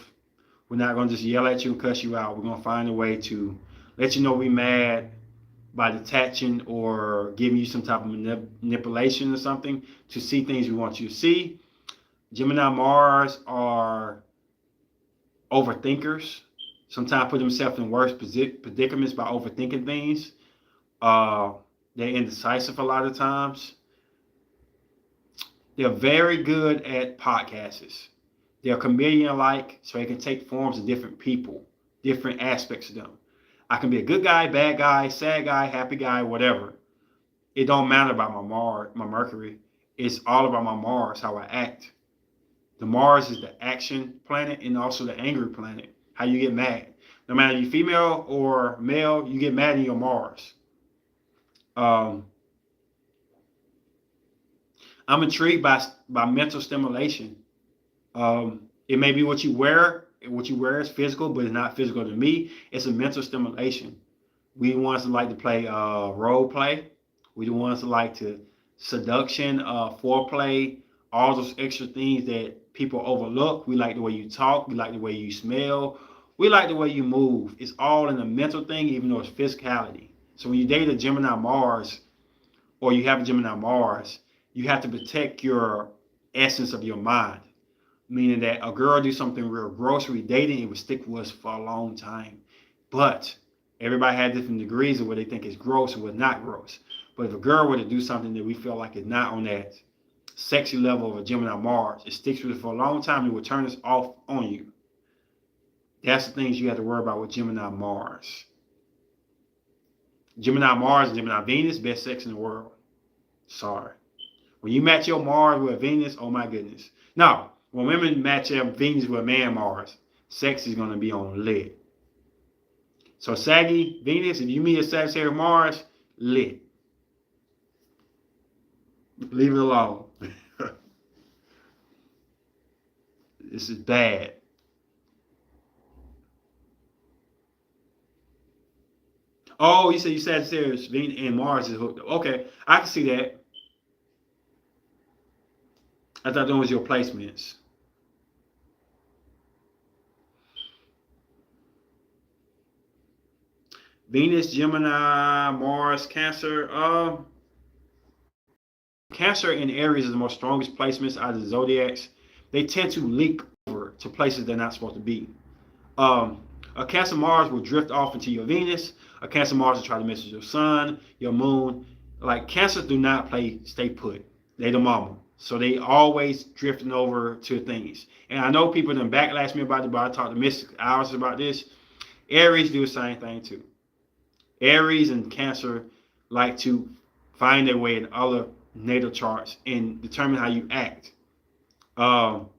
We're not going to just yell at you and cuss you out. We're going to find a way to let you know we're mad by detaching or giving you some type of manipulation or something to see things we want you to see. Gemini Mars are overthinkers. Sometimes put themselves in worse predicaments by overthinking things. They're indecisive a lot of times. They're very good at podcasts. They're comedian-like, so they can take forms of different people, different aspects of them. I can be a good guy, bad guy, sad guy, happy guy, whatever. It don't matter about my Mercury. It's all about my Mars, how I act. The Mars is the action planet and also the angry planet, how you get mad. No matter if you're female or male, you get mad in your Mars. I'm intrigued by mental stimulation. It may be what you wear. What you wear is physical, but it's not physical to me. It's a mental stimulation. We the ones that like to play role play. We the ones that like to seduction, foreplay, all those extra things that people overlook. We like the way you talk. We like the way you smell. We like the way you move. It's all in a mental thing, even though it's physicality. So when you date a Gemini Mars, or you have a Gemini Mars, you have to protect your essence of your mind. Meaning that a girl do something real gross, we dating, it would stick with us for a long time. But everybody had different degrees of what they think is gross and what's not gross. But if a girl were to do something that we feel like is not on that sexy level of a Gemini Mars, it sticks with us for a long time and will turn us off on you. That's the things you have to worry about with Gemini Mars. Gemini Mars and Gemini Venus, best sex in the world. Sorry. When you match your Mars with Venus, oh my goodness. Now, when women match their Venus with man Mars, sex is going to be on lit. So saggy Venus, if you meet a Sagittarius Mars, lit. Leave it alone. This is bad. Oh, you said you Sagittarius, Venus and Mars is hooked up. Okay, I can see that. I thought those was your placements. Venus, Gemini, Mars, Cancer. Cancer and Aries is the most strongest placements out of the zodiacs. They tend to leak over to places they're not supposed to be. A Cancer Mars will drift off into your Venus. A Cancer Mars will try to mess with your sun, your moon. Like Cancers do not stay put. They the mama. So they always drifting over to things. And I know people done backlash me about it, but I talked to Mystic Hours about this. Aries do the same thing too. Aries and Cancer like to find their way in other natal charts and determine how you act. For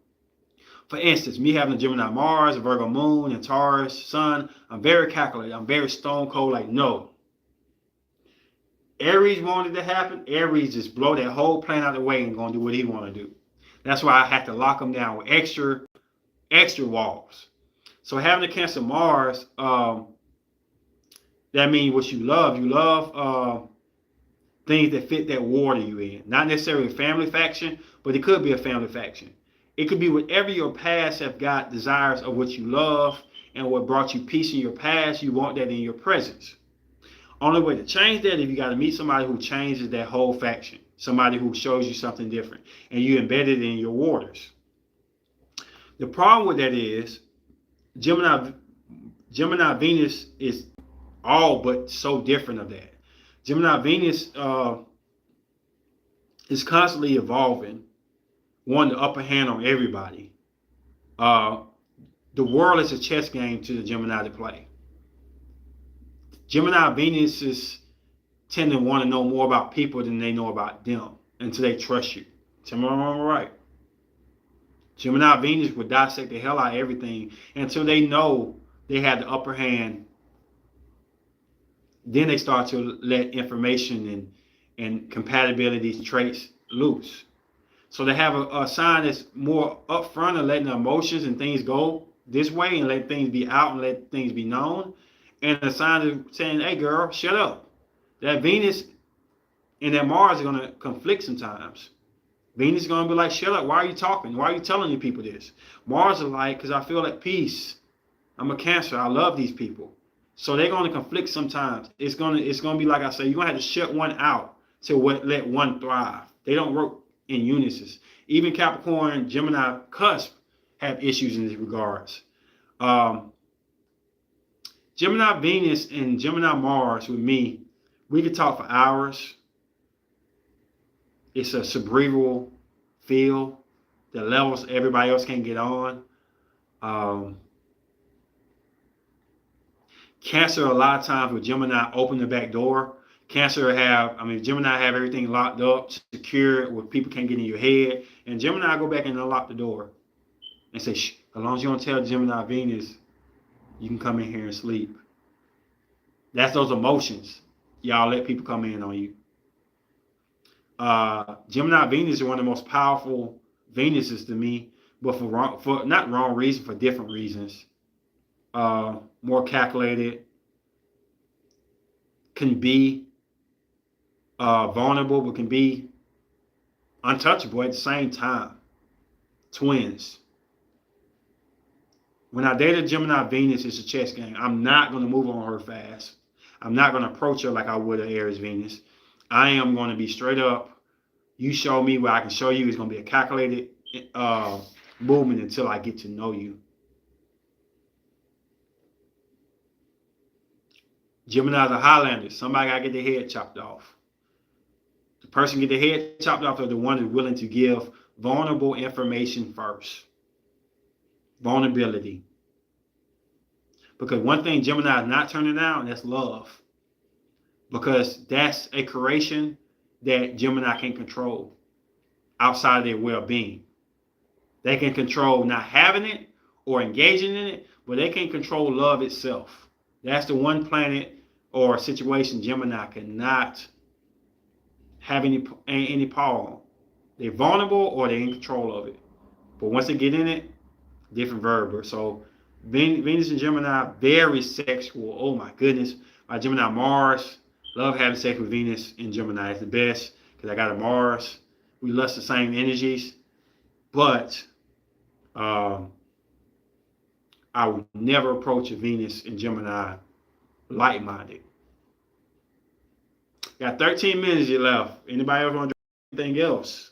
instance, me having a Gemini Mars, a Virgo Moon, and Taurus Sun, I'm very calculated. I'm very stone cold, like, no. Aries wanted to happen. Aries just blow that whole plan out of the way and gonna do what he want to do. That's why I had to lock him down with extra walls. So having a Cancer Mars, that means what you love. You love things that fit that water you in. Not necessarily a family faction, but it could be a family faction. It could be whatever your past have got desires of what you love and what brought you peace in your past. You want that in your presence. Only way to change that if you got to meet somebody who changes that whole faction. Somebody who shows you something different and you embed it in your waters. The problem with that is Gemini Venus is all but so different of that. Gemini Venus is constantly evolving, wanting the upper hand on everybody. The world is a chess game to the Gemini to play. Gemini Venuses tend to want to know more about people than they know about them. until they trust you. Tell me if I'm right. Gemini Venus will dissect the hell out of everything until they know they have the upper hand. Then they start to let information and compatibility traits loose. So they have a sign that's more upfront of letting the emotions and things go this way and let things be out and let things be known. And a sign of saying, hey girl, shut up. That Venus and that Mars are going to conflict sometimes. Venus is going to be like, shut up. Why are you talking? Why are you telling the people this? Mars is like, because I feel at peace. I'm a Cancer. I love these people. So they're going to conflict sometimes. It's going to be like I say, you're going to have to shut one out to let one thrive. They don't work in unison. Even Capricorn, Gemini, cusp have issues in these regards. Gemini Venus and Gemini Mars with me, we could talk for hours. It's a cerebral feel, the levels everybody else can't get on. Cancer, a lot of times with Gemini, open the back door. Gemini have everything locked up, secure, where people can't get in your head. And Gemini go back and unlock the door and say, shh, as long as you don't tell Gemini Venus, you can come in here and sleep. That's those emotions. Y'all let people come in on you. Gemini Venus is one of the most powerful Venuses to me, but for not wrong reason, for different reasons. More calculated, can be vulnerable, but can be untouchable at the same time. Twins. When I dated Gemini Venus, it's a chess game. I'm not going to move on her fast. I'm not going to approach her like I would an Aries Venus. I am going to be straight up. You show me what I can show you. It's going to be a calculated movement until I get to know you. Gemini's a Highlander. Somebody got to get their head chopped off. The person get their head chopped off are the one that's willing to give vulnerable information first. Vulnerability. Because one thing Gemini is not turning down, that's love. Because that's a creation that Gemini can't control outside of their well-being. They can control not having it or engaging in it, but they can't control love itself. That's the one planet or situation Gemini cannot have any power on. They're vulnerable or they're in control of it. But once they get in it, different verb. So Venus and Gemini, very sexual. Oh my goodness. My Gemini Mars, love having sex with Venus and Gemini. It's the best because I got a Mars. We lust the same energies. But I would never approach a Venus and Gemini like-minded. Got 13 minutes left. Anybody else want to do anything else?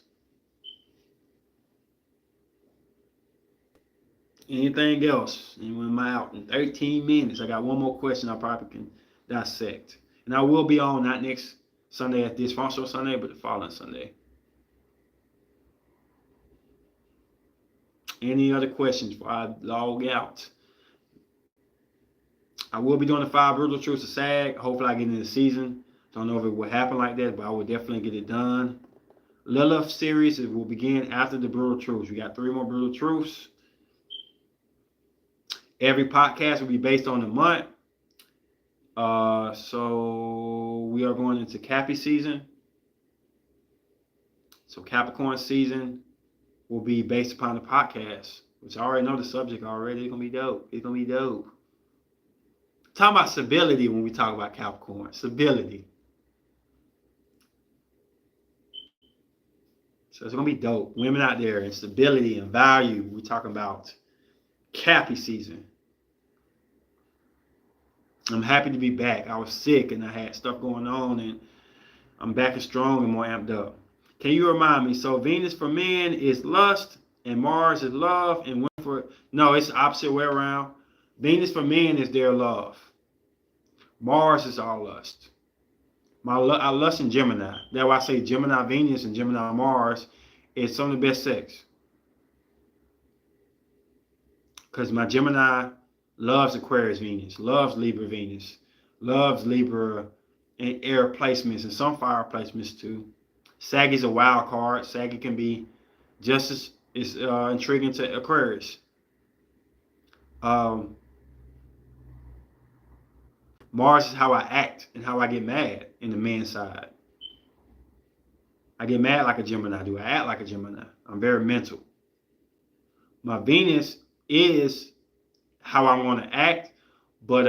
Anything else? Anyone am I out in 13 minutes? I got one more question I probably can dissect. And I will be on, not next Sunday at this Dysfunctional Sunday, but the following Sunday. Any other questions before I log out? I will be doing the 5 brutal truths of SAG. Hopefully I get into the season. Don't know if it will happen like that, but I will definitely get it done. Lilith series will begin after the brutal truths. We got 3 more brutal truths. Every podcast will be based on the month. So we are going into Cappy season. So Capricorn season will be based upon the podcast, which I already know the subject already. It's going to be dope. It's going to be dope. Talking about stability when we talk about Capricorn. Stability. So it's going to be dope. Women out there and stability and value. We're talking about Cappy season. I'm happy to be back. I was sick and I had stuff going on and I'm back and strong and more amped up. Can you remind me? So Venus for men is lust and Mars is love and women for... No, it's the opposite way around. Venus for men is their love. Mars is all lust. I lust in Gemini. That's why I say Gemini Venus and Gemini Mars is some of the best sex. Because my Gemini loves Aquarius Venus, loves Libra Venus, loves Libra and air placements and some fire placements too. Saggy's a wild card. Saggy can be just as intriguing to Aquarius. Um, Mars is how I act and how I get mad in the man's side. I get mad like a Gemini do. I act like a Gemini. I'm very mental. My Venus is how I want to act, but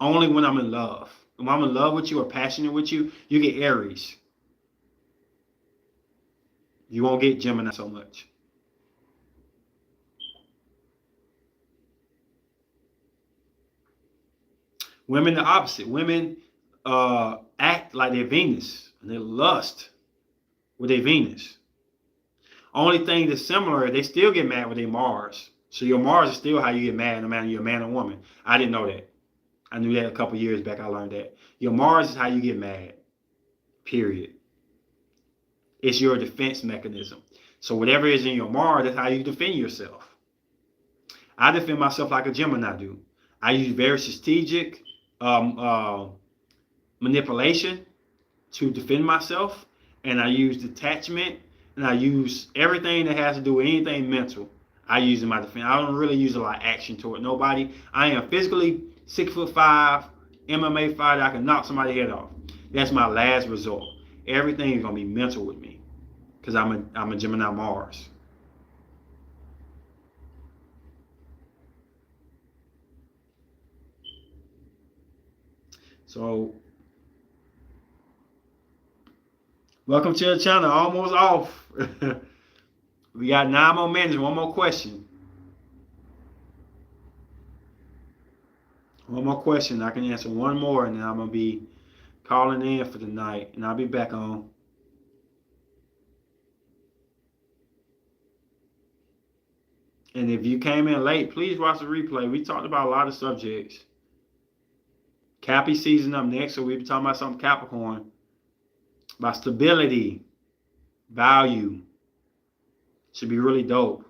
only when I'm in love. When I'm in love with you or passionate with you, you get Aries. You won't get Gemini so much. Women the opposite. Women act like they're Venus and they lust with their Venus. Only thing that's similar, they still get mad with their Mars. So your Mars is still how you get mad no matter you're a man or woman. I didn't know that. I knew that a couple years back. I learned that. Your Mars is how you get mad. Period. It's your defense mechanism. So whatever is in your Mars, that's how you defend yourself. I defend myself like a Gemini do. I use very strategic manipulation to defend myself, and I use detachment, and I use everything that has to do with anything mental. I use in my defense. I don't really use a lot of action toward nobody. I am physically 6'5", MMA fighter. I can knock somebody's head off. That's my last resort. Everything is gonna be mental with me, because I'm a Gemini Mars. So, welcome to the channel. Almost off. We got 9 more minutes. One more question. One more question. I can answer one more, and then I'm gonna be calling in for the night, and I'll be back on. And if you came in late, please watch the replay. We talked about a lot of subjects. Cappy season up next, so we'll be talking about something Capricorn. About stability, value. Should be really dope.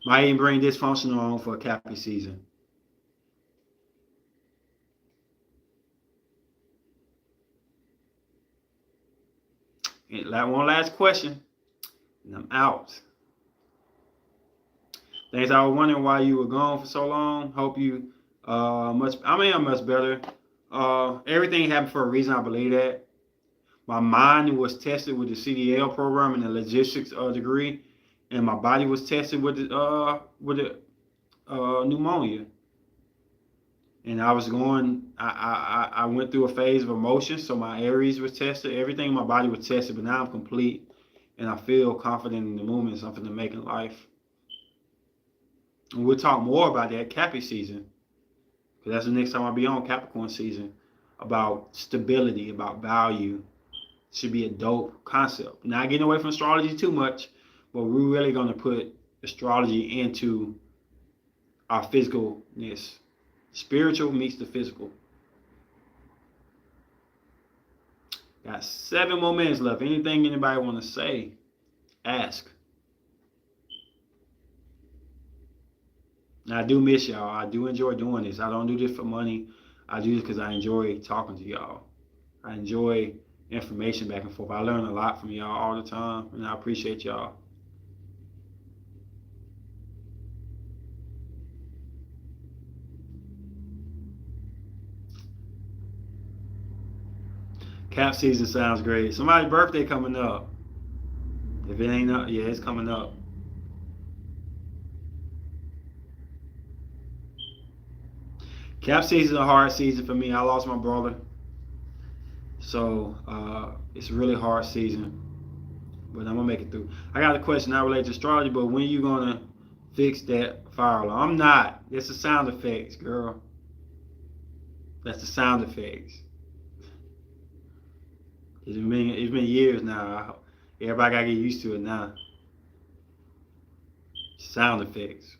Might even bring dysfunctional on for a Cappy season. And one last question, and I'm out. Thanks. I was wondering why you were gone for so long. Hope you I'm much better. Everything happened for a reason. I believe that. My mind was tested with the CDL program and the logistics degree, and my body was tested with the pneumonia. And I was going. I went through a phase of emotion, so my Aries was tested. Everything in my body was tested, but now I'm complete, and I feel confident in the movement. Something to make in life. And we'll talk more about that Cappy season, because that's the next time I'll be on Capricorn season, about stability, about value. Should be a dope concept. Not getting away from astrology too much, but we're really going to put astrology into our physicalness. Spiritual meets the physical. Got 7 more minutes left. Anything anybody want to say, ask. Now, I do miss y'all. I do enjoy doing this. I don't do this for money. I do this because I enjoy talking to y'all. I enjoy information back and forth. I learn a lot from y'all all the time, and I appreciate y'all. Cap season sounds great. Somebody's birthday coming up. If it ain't up, yeah, it's coming up. Cap season is a hard season for me. I lost my brother. So it's a really hard season, but I'm gonna make it through. I got a question not related to astrology, but when you gonna fix that fire alarm? I'm not. It's the sound effects, girl. That's the sound effects. It's been years now. Everybody gotta get used to it now. Sound effects.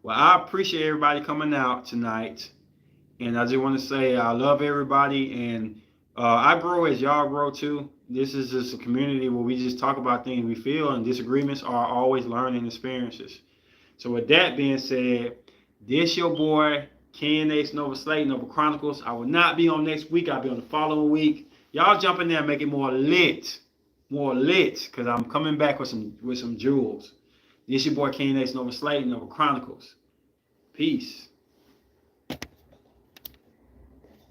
Well, I appreciate everybody coming out tonight, and I just want to say I love everybody, and I grow as y'all grow too. This is just a community where we just talk about things we feel, and disagreements are always learning experiences. So with that being said, this your boy Ken Ace Nova Slate, Nova Chronicles. I will not be on next week. I'll be on the following week. Y'all jump in there and make it more lit, because I'm coming back with some jewels. This your boy Ken Ace Nova Slate, Nova Chronicles. Peace.